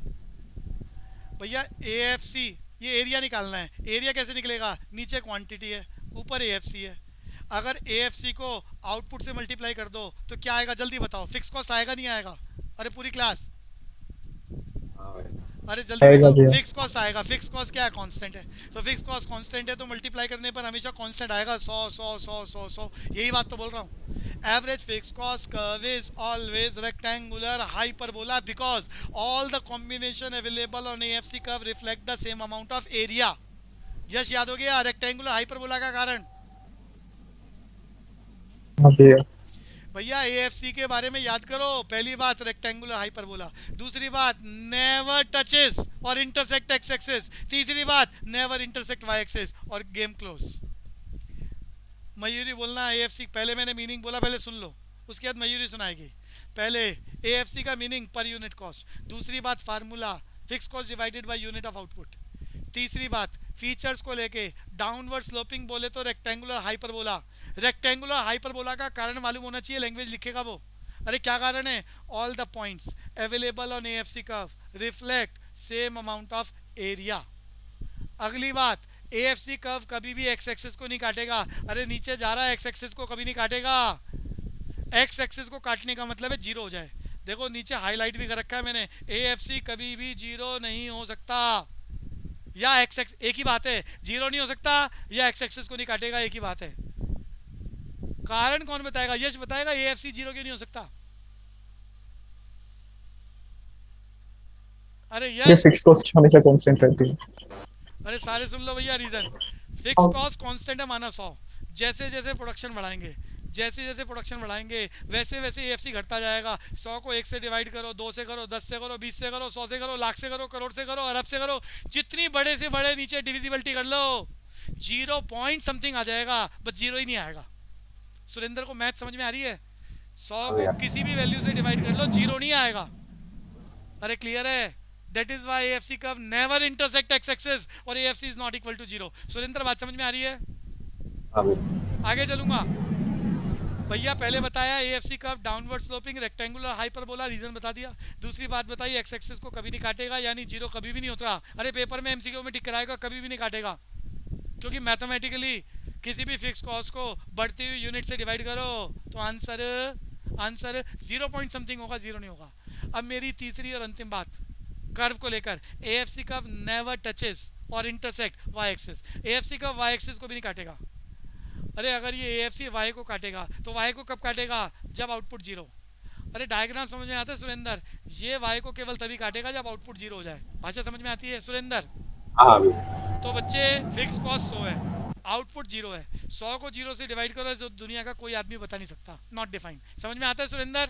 भैया। एएफसी ये एरिया निकालना है। एरिया कैसे निकलेगा? नीचे क्वांटिटी है, ऊपर एएफसी है। अगर एएफसी को आउटपुट से मल्टीप्लाई कर दो तो क्या आएगा? जल्दी बताओ। फिक्स कॉस्ट आएगा नहीं आएगा? अरे पूरी क्लास, अरे जल्दी आएगा बताओ। भैया। फिक्स कॉस्ट आएगा। फिक्स कॉस्ट क्या है? कांस्टेंट है। तो फिक्स कॉस्ट कांस्टेंट है तो मल्टीप्लाई करने पर हमेशा कांस्टेंट आएगा। 100 100 100 100 100। यही बात तो बोल रहा हूँ। Average fix cost curve is always rectangular hyperbola because all the combination available on AFC curve reflect the same amount of area. Yes याद हो गया रेक्टेंगुलर हाइपरबोला का कारण? हाँ भैया। भैया एएफसी के बारे में याद करो। पहली बात रेक्टेंगुलर हाइपरबोला, दूसरी बात नेवर टचेस और इंटरसेक्ट एक्स एक्सिस, तीसरी बात नेवर इंटरसेक्ट वाई एक्सिस और गेम क्लोज। मयूरी बोलना एएफसी। पहले मैंने मीनिंग बोला, पहले सुन लो, उसके बाद मयूरी सुनाएगी। पहले एएफसी का मीनिंग पर यूनिट कॉस्ट, दूसरी बात formula fix cost divided by unit of output, तीसरी बात फीचर्स को लेके डाउनवर्ड स्लोपिंग बोले तो रेक्टेंगुलर हाइपरबोला। रेक्टेंगुलर हाइपरबोला का कारण मालूम होना चाहिए, लैंग्वेज लिखेगा वो। अरे क्या कारण है? All the points available on AFC curve reflect same amount of area. अगली बात, एएफसी कर्व कभी भी एक्स एक्सिस को नहीं काटेगा। अरे नीचे जा रहा है, एक्स एक्सिस को कभी नहीं काटेगा। एक्स एक्सिस को काटने का मतलब है जीरो हो जाए। देखो नीचे हाईलाइट भी कर रखा है मैंने, एएफसी कभी भी जीरो नहीं हो सकता। या एक्स एक्स एक ही बात है, जीरो नहीं हो सकता या एक्स एक्सिस को नहीं काटेगा, एक ही बात है। कारण कौन बताएगा? यश बताएगा एएफसी जीरो क्यों नहीं हो सकता। अरे ये यश, फिक्स कॉस्ट हमेशा कांस्टेंट रहती है। अरे सारे सुन लो भैया रीजन। फिक्स कॉस्ट कांस्टेंट है माना 100। जैसे जैसे प्रोडक्शन बढ़ाएंगे, जैसे जैसे प्रोडक्शन बढ़ाएंगे वैसे वैसे एएफसी घटता जाएगा। 100 को 1 से डिवाइड करो, 2 से करो, 10 से करो, 20 से करो, 100 से करो, लाख से करो, करोड़ से करो, अरब से करो, जितनी बड़े से बड़े नीचे डिविजिबिलिटी कर लो, 0 पॉइंट समथिंग आ जाएगा, बस जीरो ही नहीं आएगा। सुरेंद्र को मैथ समझ में आ रही है? 100 को किसी भी वैल्यू से डिवाइड कर लो, जीरो नहीं आएगा। अरे क्लियर है? That is why AFC curve never intersect X axis और AFC is not equal to zero. Surendra बात समझ में आ रही है? आगे चलूंगा भैया। पहले बताया AFC curve downward sloping rectangular hyperbola, reason बता दिया। दूसरी बात बताई एक्स एक्सिस को कभी नहीं काटेगा, यानी जीरो कभी भी नहीं होता। अरे पेपर में एमसीक्यू में टिक कराएगा, कभी भी नहीं काटेगा, क्योंकि मैथमेटिकली किसी भी फिक्स कॉस्ट को बढ़ती हुई यूनिट से डिवाइड करो तो आंसर 0 पॉइंट समथिंग होगा, जीरो नहीं होगा। अब मेरी तीसरी और अंतिम बात, कर्व को लेकर, एएफसी कर्व नेवर टचेस और intersect Y axis. AFC curve Y axis को भी नहीं काटेगा। अरे अगर ये एएफसी वाई को काटेगा तो वाई को कब काटेगा? जब आउटपुट जीरो। अरे डायग्राम समझ में आता है सुरेंद्र? ये वाई को केवल तभी काटेगा जब आउटपुट जीरो हो जाए। भाषा समझ में आती है सुरेंद्र? हाँ भैया। तो बच्चे फिक्स कॉस्ट 100 है, आउटपुट जीरो है, 100 को जीरो से डिवाइड करो जो दुनिया का कोई आदमी बता नहीं सकता। Not defined. समझ में आता है सुरेंद्र?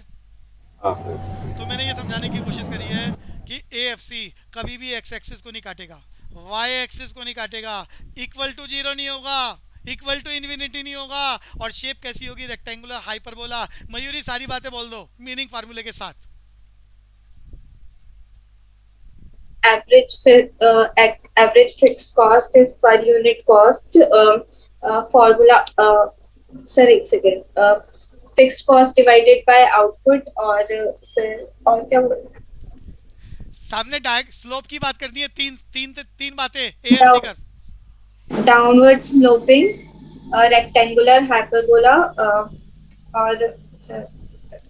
हाँ भैया। तो मैंने ये समझाने की कोशिश करी है कि एएफसी कभी भी एक्स एक्सिस को नहीं काटेगा, वाई एक्सिस को नहीं काटेगा, इक्वल टू जीरो नहीं होगा, इक्वल टू इन्फिनिटी नहीं होगा। और शेप कैसी होगी? Rectangular hyperbola. मयूरी सारी बातें बोल दो मीनिंग फार्मूले के साथ। Average fixed cost is per unit cost. Formula. Sir, एक second. Fixed cost divided by output और sir और क्या बोलना? सामने स्लोप की बात करनी है। तीन बातें एएफसी कर। Downward sloping, rectangular hyperbola और sir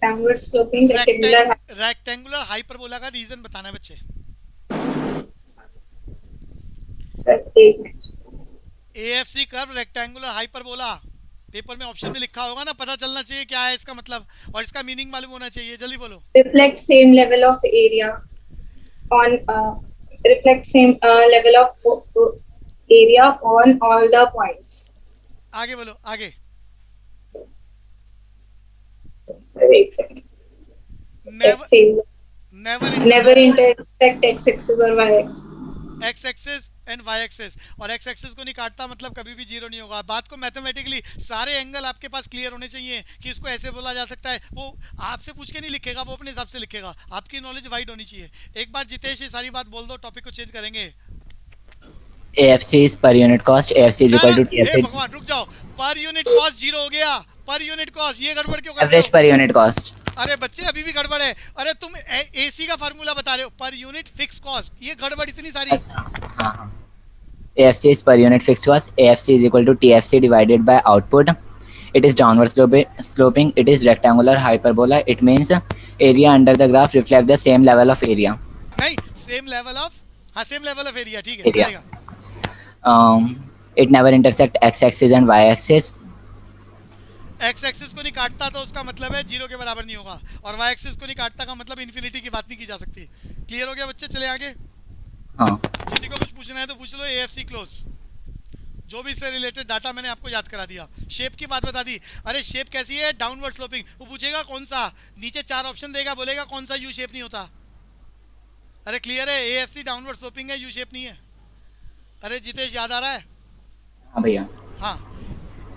downward sloping rectangular hyperbola का रीजन बताना है बच्चे। sir एक minute. AFC curve rectangular hyperbola. Paper में ऑप्शन में लिखा होगा ना, पता चलना चाहिए क्या है इसका मतलब, और इसका मीनिंग मालूम होना चाहिए। जल्दी बोलो। Reflect same level of area on reflect same level of area on all the points. आगे बोलो आगे। Sir एक second. Never Same never never intersect x axis or y axis. X axis and Y axis. और X axis को नहीं काटता मतलब कभी भी जीरो नहीं होगा। बात को मैथमेटिकली सारे एंगल आपके पास क्लियर होने चाहिए कि इसको ऐसे बोला जा सकता है। वो आपसे पूछ के नहीं लिखेगा, वो अपने हिसाब से लिखेगा। आपकी नॉलेज वाइड होनी चाहिए। एक बार जितेश ये सारी बात बोल दो, टॉपिक को चेंज करेंगे। AFC is per unit cost. AFC is equal to hey TFC. भगवान रुक जाओ। पर यूनिट कॉस्ट जीरो हो गया। पर यूनिट कॉस्ट, ये गड़बड़ क्यों कर रहे Average हो? per unit cost. अरे बच्चे अभी भी गड़बड़ है। अरे तुम एसी का फार्मूला बता रहे हो, पर यूनिट फिक्स कॉस्ट, ये गड़बड़ इतनी सारी। हाँ. AFC is per unit fixed cost. AFC is equal to TFC divided by output. It is downward sloping. It is rectangular hyperbola. It means area under the graph reflect the same level of area. नहीं, same level of, हाँ same level of area. ठीक है Area. चलेगा। It never intersect x-axis and y-axis. X axis को नहीं काटता तो उसका मतलब है जीरो के बराबर नहीं होगा, और वाई एक्सिस को नहीं काटता का मतलब इन्फिनिटी की बात नहीं की जा सकती। क्लियर हो गया बच्चे? चले आगे। हाँ. किसी को कुछ पूछना है तो पूछ लो। एएफसी क्लोज, जो भी इससे रिलेटेड डाटा मैंने आपको याद करा दिया। शेप की बात बता दी। अरे शेप कैसी है? Downward sloping. वो पूछेगा कौन सा, नीचे 4 ऑप्शन देगा, बोलेगा कौन सा यू शेप नहीं होता। अरे क्लियर है? एएफसी डाउनवर्ड स्लोपिंग है, यू शेप नहीं है। अरे जितेश याद आ रहा है? हाँ भैया. हाँ।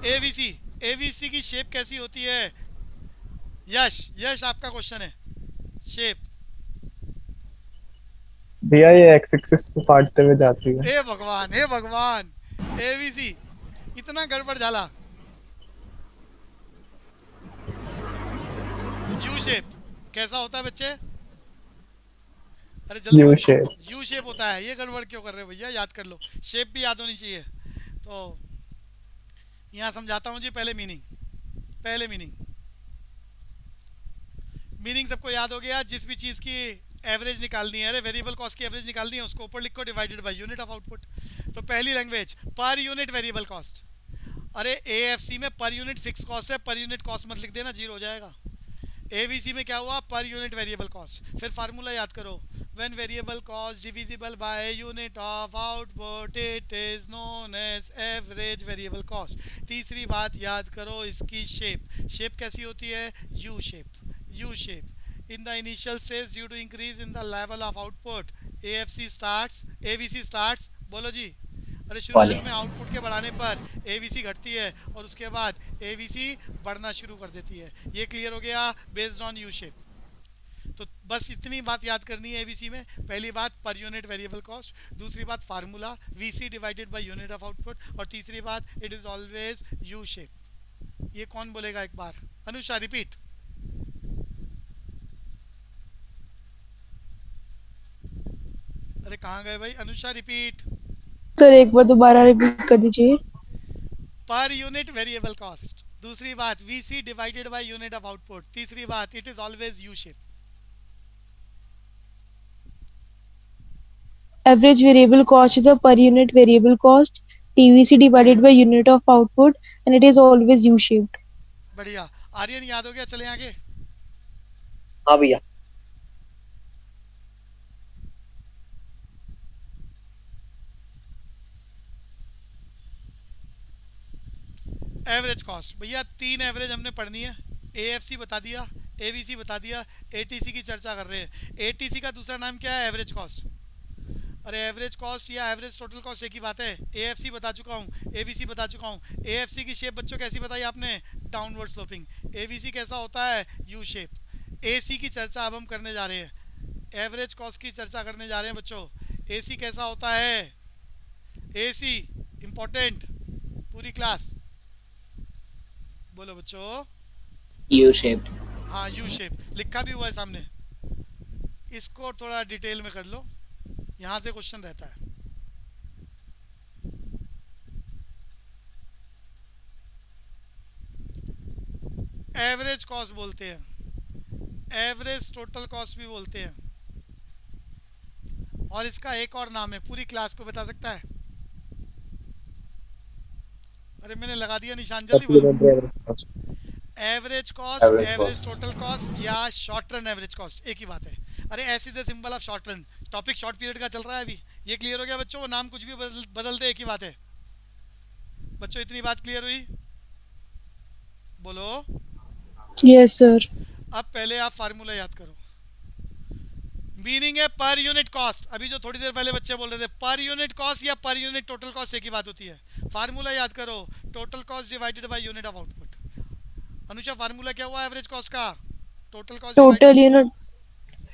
एवीसी, एवीसी की शेप कैसी होती है? यश आपका क्वेश्चन है। शेप भैया ये एक्स एक्सिस को काटते हुए जाती है। हे भगवान, हे भगवान। एवीसी इतना गड़बड़ झाला। यू शेप कैसा होता है बच्चे? अरे जल्दी। U shape. यू शेप होता है। ये गड़बड़ क्यों कर रहे हो भैया? याद कर लो, शेप भी याद होनी चाहिए। तो यहाँ समझाता हूँ जी। पहले मीनिंग सबको याद हो गया। जिस भी चीज़ की एवरेज निकालनी है, अरे वेरिएबल कॉस्ट की एवरेज निकालनी है, उसको ऊपर लिखो divided by unit of output. तो पहली language per unit variable cost. अरे एएफसी में पर यूनिट फिक्स कॉस्ट है, पर यूनिट कॉस्ट मत लिख देना, जीरो हो जाएगा। एवीसी में क्या हुआ? Per unit variable cost. फिर फार्मूला याद करो, when variable cost divisible by unit of output it is known as average variable cost। तीसरी बात याद करो इसकी शेप कैसी होती है? U shape. in the initial stage due to increase in the level of output AVC starts बोलो जी। अरे शुरू में आउटपुट के बढ़ाने पर एवीसी घटती है और उसके बाद एवीसी बढ़ना शुरू कर देती है। ये क्लियर हो गया बेस्ड ऑन यू शेप। तो बस इतनी बात याद करनी है एवीसी में। पहली बात पर यूनिट वेरिएबल कॉस्ट, दूसरी बात formula VC divided by unit of output, और तीसरी बात it is always U shape. ये कौन बोलेगा एक बार? अनुषा रिपीट। अरे कहाँ गए भाई? अनुषा रिपीट। सर एक बार दोबारा रिपीट कर दीजिए। पर यूनिट वेरिएबल कॉस्ट, दूसरी बात VC divided by unit of output, तीसरी बात it is always U shape. average variable cost is a per unit variable cost, TVC divided by unit of output, and it is always U-shaped. बढ़िया। आर्यन याद हो गया, चले आगे। हाँ भैया। एवरेज कॉस्ट भैया, 3 एवरेज हमने पढ़नी है। एएफसी बता दिया, एवीसी बता दिया, एटीसी की चर्चा कर रहे हैं। एटीसी का दूसरा नाम क्या है? Average cost. अरे एवरेज कॉस्ट या एवरेज टोटल कॉस्ट एक ही बात है। एएफसी बता चुका हूँ, एवीसी बता चुका हूँ। एएफसी की शेप बच्चों कैसी बताई आपने? Downward sloping. एवीसी कैसा होता है? U shape. एसी की चर्चा अब हम करने जा रहे हैं। एवरेज कॉस्ट की चर्चा करने जा रहे हैं बच्चों। एसी कैसा होता है? एसी इंपॉर्टेंट, पूरी क्लास बोलो बच्चों। U shaped. हाँ, यू शेप लिखा भी हुआ है सामने। इसको थोड़ा डिटेल में कर लो, यहाँ से क्वेश्चन रहता है। एवरेज कॉस्ट बोलते हैं, एवरेज टोटल कॉस्ट भी बोलते हैं, और इसका एक और नाम है। पूरी क्लास को बता सकता है? अरे मैंने लगा दिया निशान, जल्दी बोलो। Average cost, average total cost या शॉर्ट रन एवरेज कॉस्ट एक ही बात है। अरे ऐसी the symbol of short run. Topic short period का चल रहा है अभी, ये क्लियर हो गया बच्चों? वो नाम कुछ भी बदल दे, एक ही बात है। बच्चों इतनी बात क्लियर हुई? बोलो। Yes, sir. अब पहले आप फार्मूला याद करो। मीनिंग है पर यूनिट कॉस्ट। अभी जो थोड़ी देर पहले बच्चे बोल रहे थे, पर यूनिट कॉस्ट या पर यूनिट टोटल कॉस्ट एक ही बात होती है। फार्मूला याद करो, total cost divided by unit of output. Anusha formula क्या हुआ एवरेज कॉस्ट का? Total cost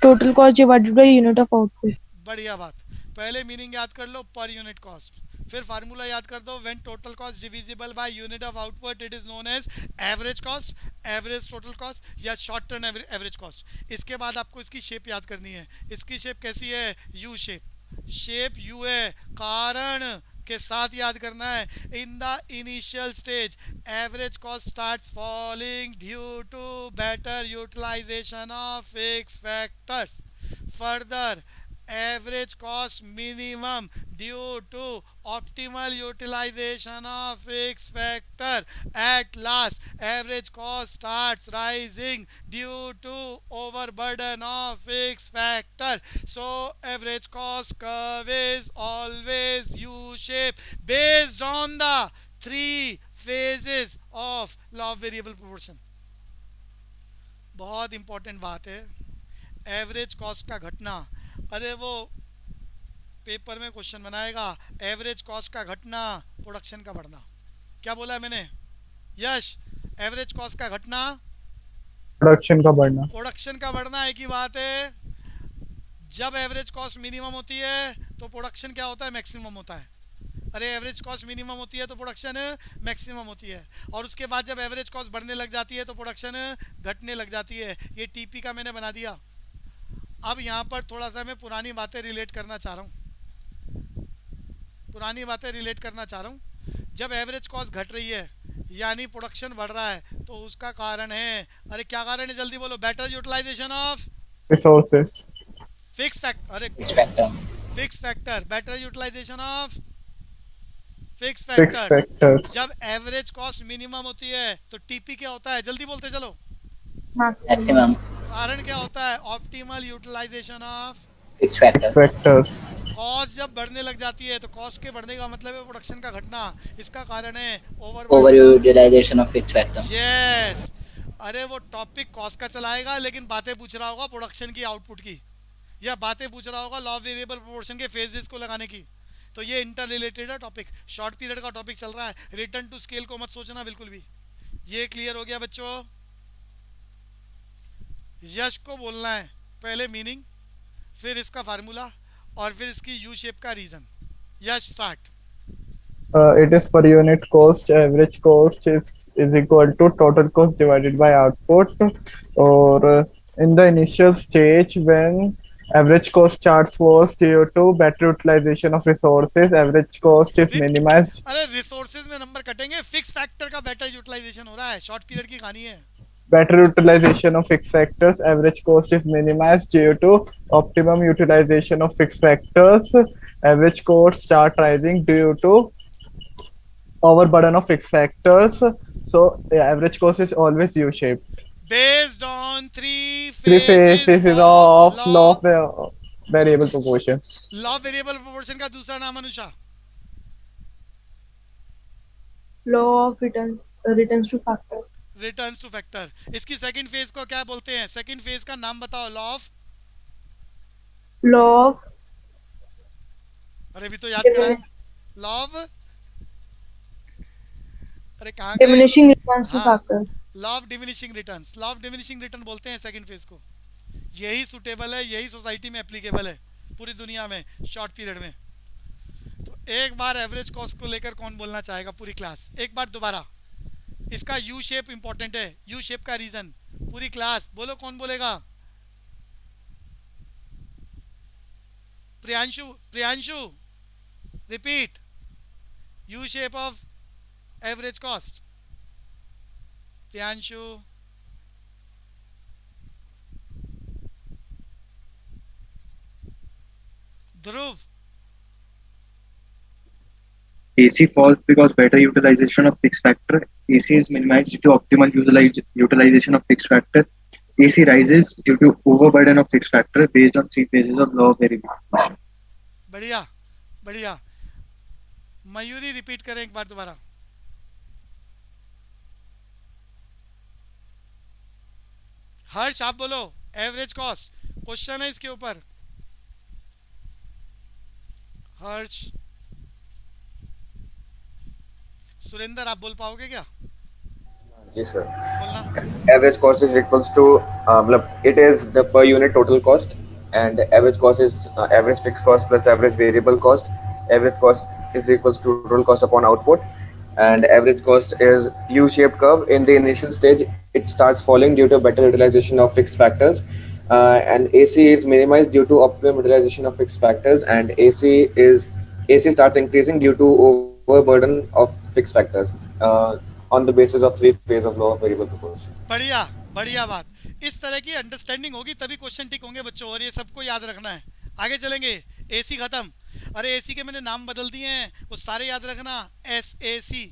Total cost divided by unit of output. बढ़िया बात। पहले मीनिंग याद कर लो, पर यूनिट कॉस्ट, फिर फार्मूला याद कर दो। When total cost divisible by unit of output it is known as average cost, average total cost या शॉर्ट टर्म एवरेज कॉस्ट। इसके बाद आपको इसकी शेप याद करनी है। इसकी शेप कैसी है? U shape. शेप यू है, कारण के साथ याद करना है। In the initial stage average cost starts falling due to better utilisation of fix factors. Further average cost minimum due to optimal utilization of fixed factor. At last average cost starts rising due to overburden of fixed factor. So average cost curve is always U shape based on the 3 phases of law of variable proportion. बहुत important बात है average cost का घटना। अरे वो paper में question बनाएगा, average cost का घटना, प्रोडक्शन का बढ़ना। क्या बोला है मैंने? यश, एवरेज कॉस्ट का घटना, प्रोडक्शन का बढ़ना। प्रोडक्शन का बढ़ना एक ही बात है। जब एवरेज कॉस्ट मिनिमम होती है तो प्रोडक्शन क्या होता है? मैक्सिमम होता है। अरे एवरेज कॉस्ट मिनिमम होती है तो प्रोडक्शन मैक्सिमम होती है, और उसके बाद जब एवरेज कॉस्ट बढ़ने लग जाती है तो प्रोडक्शन घटने लग जाती है। ये टीपी का मैंने बना दिया। अब यहाँ पर थोड़ा सा मैं पुरानी बातें रिलेट करना चाह रहा हूँ, पुरानी बातें रिलेट करना चाह रहा हूँ। जब एवरेज कॉस्ट घट रही है यानी प्रोडक्शन बढ़ रहा है तो उसका कारण है, अरे क्या कारण है जल्दी बोलो? Better utilisation of resources. Fix factor. अरे fix factor, better utilisation of fix factor. जब एवरेज कॉस्ट मिनिमम होती है तो टीपी क्या होता है? जल्दी बोलते चलो। Maximum. कारण क्या होता है? Optimal utilisation of Fixed factors. Cost जब बढ़ने लग जाती है तो कॉस्ट के बढ़ने का मतलब है प्रोडक्शन का घटना। इसका कारण है Overutilization of fixed factor. Yes. अरे वो टॉपिक कॉस्ट का चलाएगा लेकिन बातें पूछ रहा होगा प्रोडक्शन की, आउटपुट की, या बातें पूछ रहा होगा लॉ वेरिएबल प्रोपोर्शन के फेजेस को लगाने की। तो ये इंटर रिलेटेड है टॉपिक, शॉर्ट पीरियड का टॉपिक चल रहा है। रिटर्न टू स्केल को मत सोचना बिल्कुल भी। ये क्लियर हो गया बच्चों? यश को बोलना है पहले मीनिंग, फिर इसका फार्मूला, और फिर इसकी यू शेप का reason. Yash start. It is per unit cost. Average cost is equal to total cost divided by output. Or in the initial stage, when average cost charts was due to better utilization of resources, average cost is minimized. अरे resources में number कटेंगे, fix factor का better utilisation हो रहा है, short period की कहानी है। better utilization of fixed factors, average cost is minimized due to optimum utilization of fixed factors. Average cost start rising due to overburden of fixed factors. So the average cost is always U-shaped. Based on three Three phases phases of of law of variable proportion. Law variable proportion का दूसरा नाम Anusha Law of returns to factor. Returns two factor. इसकी second phase को क्या बोलते हैं? Second phase का नाम बताओ. Law of. Law of अरे भी तो याद करा. Law of. अरे कहाँ गए? diminishing returns to हाँ. factor. Law of diminishing returns. Law of diminishing return बोलते हैं सेकंड फेज को. यही सुटेबल है, यही सोसाइटी में एप्लीकेबल है पूरी दुनिया में शॉर्ट पीरियड में. तो एक बार एवरेज कॉस्ट को लेकर कौन बोलना चाहेगा पूरी क्लास? एक बार दोबारा. इसका यू शेप इंपॉर्टेंट है. यू शेप का रीजन पूरी क्लास बोलो. कौन बोलेगा? Priyanshu. Priyanshu repeat. U shape of average cost. Priyanshu. Dhruv. AC falls because better utilization of fixed factor. AC is minimized due to optimal utilization of fixed factor. AC rises due to overburden of fixed factor based on three phases of law of variability. बढ़िया बढ़िया. Mayuri repeat करें एक बार दोबारा. हर्ष आप बोलो. Average cost question है इसके ऊपर. हर्ष. सुरेंद्र आप बोल पाओगे क्या? Yes, sir. बोलना. Average cost is equals to it is the per unit total cost, and average cost is average fixed cost plus average variable cost. Average cost is equals to total cost upon output, and average cost is U-shaped curve. In the initial stage, it starts falling due to better utilization of fixed factors, and AC is minimized due to optimum utilization of fixed factors, and AC starts increasing due to overburden of fixed factors on the basis of three phase of law of variable proportion. बढ़िया बढ़िया बात. इस तरह की understanding होगी तभी question टिक होंगे बच्चों. और ये सबको याद रखना है. आगे चलेंगे. एसी खत्म. अरे एसी के मैंने नाम बदल दिए हैं वो सारे याद रखना. एसएसी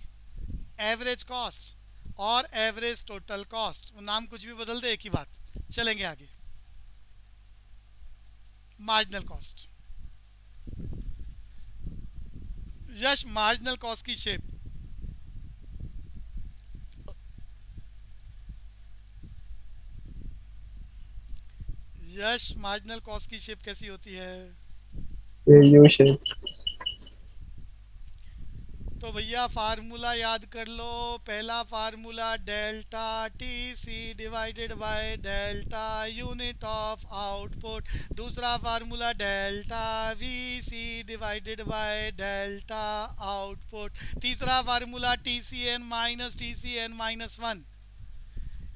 एवरेज कॉस्ट और एवरेज टोटल कॉस्ट. वो नाम कुछ भी बदल दे एक ही बात. चलेंगे आगे. Marginal cost. Yash marginal cost की शेप. यश मार्जिनल कॉस्ट की शेप कैसी होती है? U shape. तो भैया फार्मूला याद कर लो. पहला formula delta T C divided by delta unit of output. दूसरा formula delta V C divided by delta output. तीसरा formula T C N minus 1.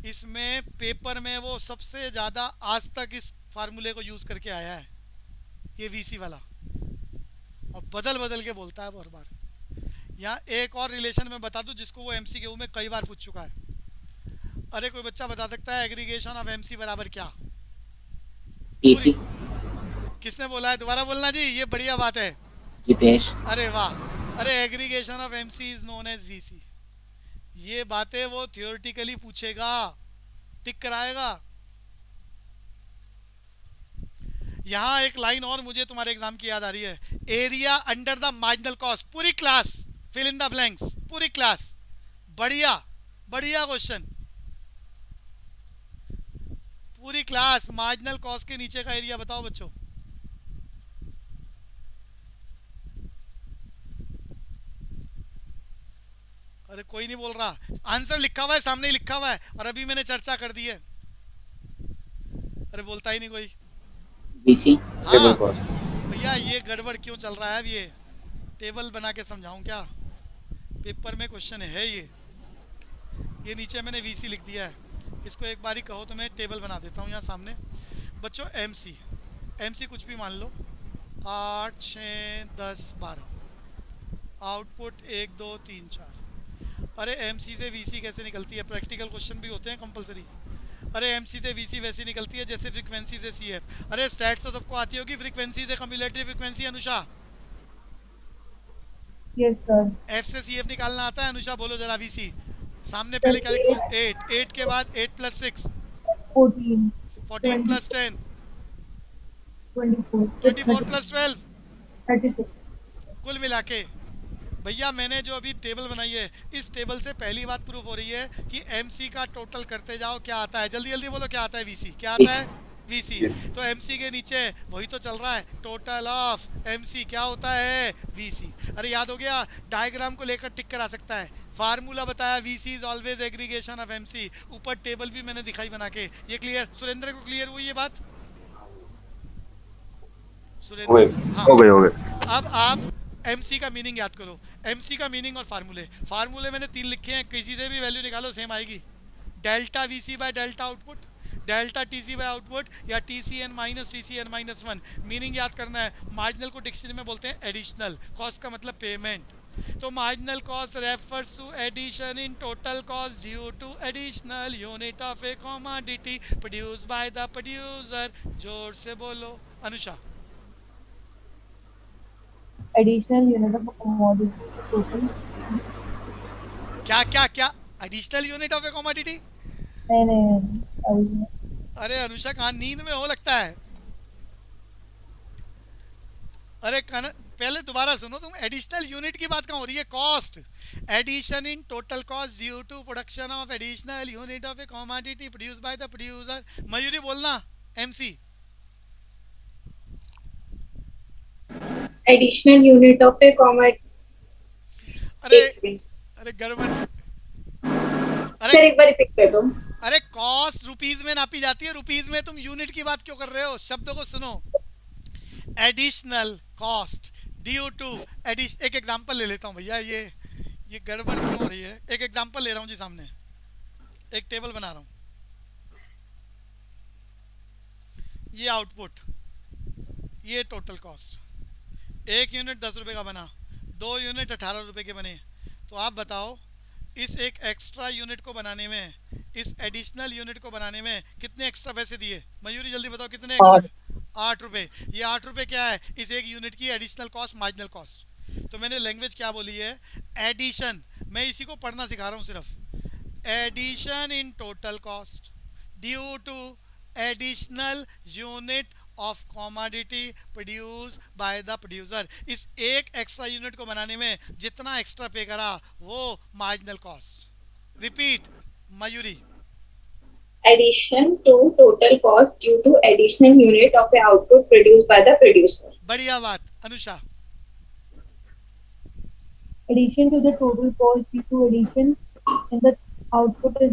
इसमें पेपर में वो सबसे ज़्यादा आज तक इस फार्मूले को यूज़ करके आया है ये वीसी वाला. और बदल बदल के बोलता है बार बार. यहाँ एक और रिलेशन में बता दूं जिसको वो एमसीक्यू में कई बार पूछ चुका है. अरे कोई बच्चा बता सकता है एग्रीगेशन ऑफ एमसी बराबर क्या? टीसी. किसने बोला है? दोबारा बोलना जी. ये बढ़िया बात है जितेश. अरे वाह. अरे aggregation of MC is known as VC. ये बातें वो थियोरेटिकली पूछेगा, टिक कराएगा. यहाँ एक लाइन और मुझे तुम्हारे एग्जाम की याद आ रही है. Area under the marginal cost. पूरी class fill in the blanks. पूरी क्लास. बढ़िया बढ़िया क्वेश्चन. पूरी क्लास मार्जिनल कॉस्ट के नीचे का एरिया बताओ बच्चों. अरे कोई नहीं बोल रहा. आंसर लिखा हुआ है सामने ही लिखा हुआ है और अभी मैंने चर्चा कर दी है. अरे बोलता ही नहीं कोई. बीसी. Table cost. भैया ये गड़बड़ क्यों चल रहा है? अब ये टेबल बना के समझाऊं क्या? पेपर में क्वेश्चन है ये नीचे मैंने वीसी लिख दिया है. इसको एक बारी कहो तो मैं टेबल बना देता हूँ यहाँ सामने. बच्चों एमसी कुछ भी मान लो. 8 6 10 12. आउटपुट 1 2 3 4. अरे एमसी से वीसी कैसे निकलती है? प्रैक्टिकल क्वेश्चन भी होते हैं कंपलसरी। अरे एमसी से वीसी वैसी निकलती है जैसे फ्रीक्वेंसी से सीएफ। अरे स्टैट्स तो सबको आती होगी, फ्रीक्वेंसी से cumulative frequency. Anusha, Yes, sir. F से सीएफ निकालना आता है? अनुषा बोलो जरा वीसी सामने पहले कैलकुलेट। 8 8 के बाद 8 + 6 14, 14 + 10 24, 24 + 12 36. कुल मिला के भैया मैंने जो अभी टेबल बनाई है, इस टेबल से पहली बात प्रूफ हो रही है कि एमसी का टोटल करते जाओ क्या आता है। जल्दी जल्दी बोलो क्या आता है? वीसी। क्या आता है? वीसी। तो एमसी के नीचे वही तो चल रहा है, टोटल ऑफ एमसी क्या होता है? वीसी। अरे याद हो गया, डायग्राम को लेकर टिक करा सकता है। फार्मूला बताया, VC is always aggregation of MC. ऊपर टेबल भी मैंने दिखाई बना के। ये क्लियर? सुरेंद्र को क्लियर हुई ये बात? सुरेंद्र, हाँ हो गए। अब आप एमसी का मीनिंग याद करो। एमसी का मीनिंग और फार्मूले मैंने 3 लिखे हैं, किसी से भी वैल्यू निकालो सेम आएगी। Delta VC by delta output, delta TC by output, या TCN minus TCN minus 1। Meaning याद करना है। मार्जिनल को डिक्शनरी में बोलते हैं एडिशनल, कॉस्ट का मतलब पेमेंट। तो marginal cost refers to addition in total cost due to additional unit of a commodity produce by the producer. जोर से बोलो Anusha. Additional unit of commodity total. क्या क्या क्या? Additional unit of a commodity? नहीं, अरे अनुषा कहाँ नींद में हो लगता है। अरे पहले दोबारा सुनो तुम। एडिशनल यूनिट की बात कहाँ हो रही है? Cost. Addition in total cost due to production of additional unit of a commodity produce by the producer. Mayuri बोलना MC. Additional unit of a commodity. अरे अरे गड़बड़। सर एक बार रिपीट कर दो। अरे कॉस्ट रुपीज में नापी जाती है, रुपीज में तुम यूनिट की बात क्यों कर रहे हो? शब्दों को सुनो। एडिशनल कॉस्ट ड्यू टू एक एग्जांपल ले लेता हूँ भैया। ये गड़बड़ क्यों हो रही है? एक एग्जांपल ले रहा हूँ जी सामने, एक टेबल बना रहा हूँ। ये आउटपुट, ये टोटल कॉस्ट। 1 यूनिट 10 रुपए का बना, 2 यूनिट 18 रुपए के बने। तो आप बताओ इस एक एक्स्ट्रा यूनिट को बनाने में, इस एडिशनल यूनिट को बनाने में कितने एक्स्ट्रा पैसे दिए? मयूरी जल्दी बताओ कितने एक्स्ट्रा? 8 रुपए। ये 8 रुपए क्या है? इस एक यूनिट की एडिशनल कॉस्ट, मार्जिनल कॉस्ट। तो मैंने लैंग्वेज क्या बोली है? एडिशन। मैं इसी को पढ़ना सिखा रहा हूँ सिर्फ। Addition in total cost due to additional unit of commodity produce by the producer. इस एक एक्स्ट्रा यूनिट को बनाने में जितना एक्स्ट्रा पे करा वो marginal cost. Repeat Mayuri. Addition to total cost due to additional unit of a output produced by the producer. बढ़िया बात। Anusha. addition to the total cost due to addition in the output is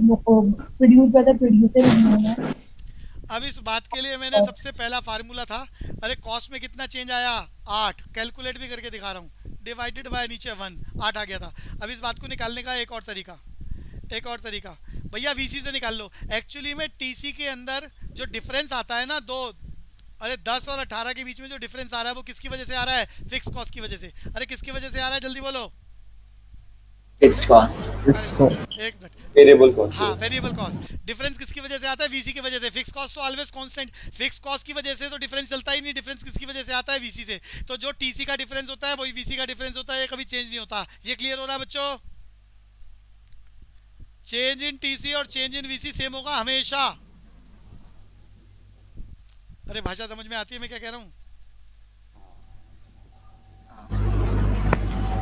produced by the producer is known as. अब इस बात के लिए मैंने सबसे पहला फार्मूला था। अरे कॉस्ट में कितना चेंज आया? 8। कैलकुलेट भी करके दिखा रहा हूँ। डिवाइडेड बाय नीचे 1, 8 आ गया था। अब इस बात को निकालने का एक और तरीका भैया वीसी से निकाल लो। एक्चुअली में टीसी के अंदर जो डिफरेंस आता है ना, 10 और 18 के बीच में जो डिफरेंस आ रहा है वो किसकी वजह से आ रहा है? फिक्स कॉस्ट की वजह से। अरे किसकी वजह से आ रहा है? जल्दी बोलो। Fixed cost. एक मिनट। Variable cost. हाँ, वेरिएबल कॉस्ट। डिफरेंस किसकी वजह से आता है? वीसी की वजह से। फिक्स कॉस्ट तो ऑलवेज कांस्टेंट। फिक्स कॉस्ट की वजह से तो डिफरेंस चलता ही नहीं। डिफरेंस किसकी वजह से आता है? वीसी से। तो जो टीसी का डिफरेंस होता है वही वीसी का डिफरेंस होता है, ये कभी चेंज नहीं होता। ये क्लियर हो रहा है बच्चों? चेंज इन टीसी और चेंज इन वीसी सेम होगा हमेशा। अरे भाषा समझ में आती है मैं क्या कह रहा हूँ?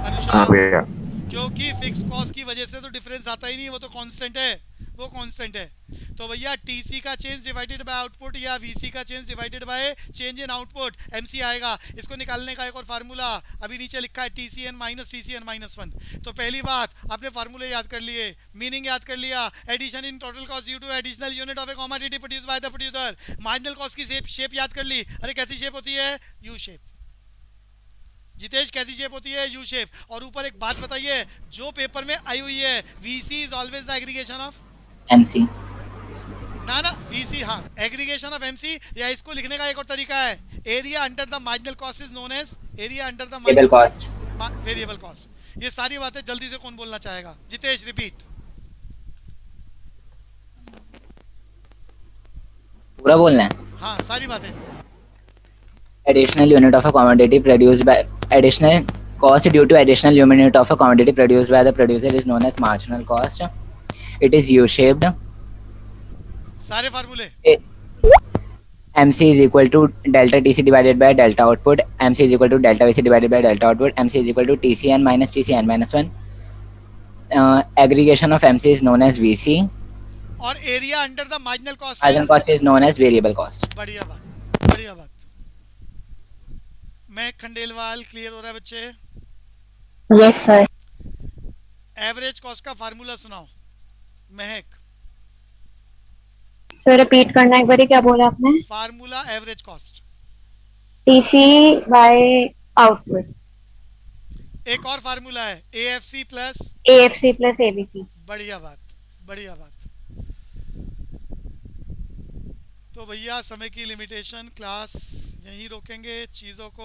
अनुषा, क्योंकि फिक्स कॉस्ट की वजह से तो डिफरेंस आता ही नहीं, वो तो कांस्टेंट है। तो भैया टीसी का चेंज डिवाइडेड बाय आउटपुट या वीसी का change divided by change in output MC आएगा। इसको निकालने का एक और फार्मूला अभी नीचे लिखा है, टीसीएन माइनस टीसीएन माइनस 1। तो पहली बात आपने फार्मूले याद कर लिए, मीनिंग याद कर लिया। Addition in total cost due to additional unit of a commodity produced by the producer. Marginal cost की शेप याद कर ली। अरे कैसी शेप होती है? U shape. जितेश कैसी शेप होती है? U shape. और ऊपर एक बात बताइए जो पेपर में आई हुई है, VC is always the aggregation of MC. ना वीसी, हाँ, एग्रीगेशन ऑफ एमसी। या इसको लिखने का एक और तरीका है, area under the marginal cost is known as area under the variable cost. Variable cost. ये सारी बातें जल्दी से कौन बोलना चाहेगा? जितेश रिपीट। पूरा बोलना है। हाँ सारी बातें। Additional unit of a commodity produced by additional cost due to additional unit of a commodity produced by the producer is known as marginal cost. It is U-shaped. सारे फार्मूले। MC is equal to delta TC divided by delta output. MC is equal to delta VC divided by delta output. MC is equal to TCN minus TCN minus 1. Aggregation of MC is known as VC. और area under the marginal cost Marginal cost is known as variable cost. बढ़िया बात, बढ़िया बात। मैं Khandelwal, clear हो रहा है बच्चे? Yes sir. एवरेज कॉस्ट का फार्मूला सुनाओ महक। सर रिपीट करना एक बारी, क्या बोला आपने? Formula average cost. TC by output. एक और फार्मूला है एएफसी प्लस एबीसी। बढ़िया बात, बढ़िया बात। तो भैया समय की लिमिटेशन, क्लास यहीं रोकेंगे, चीज़ों को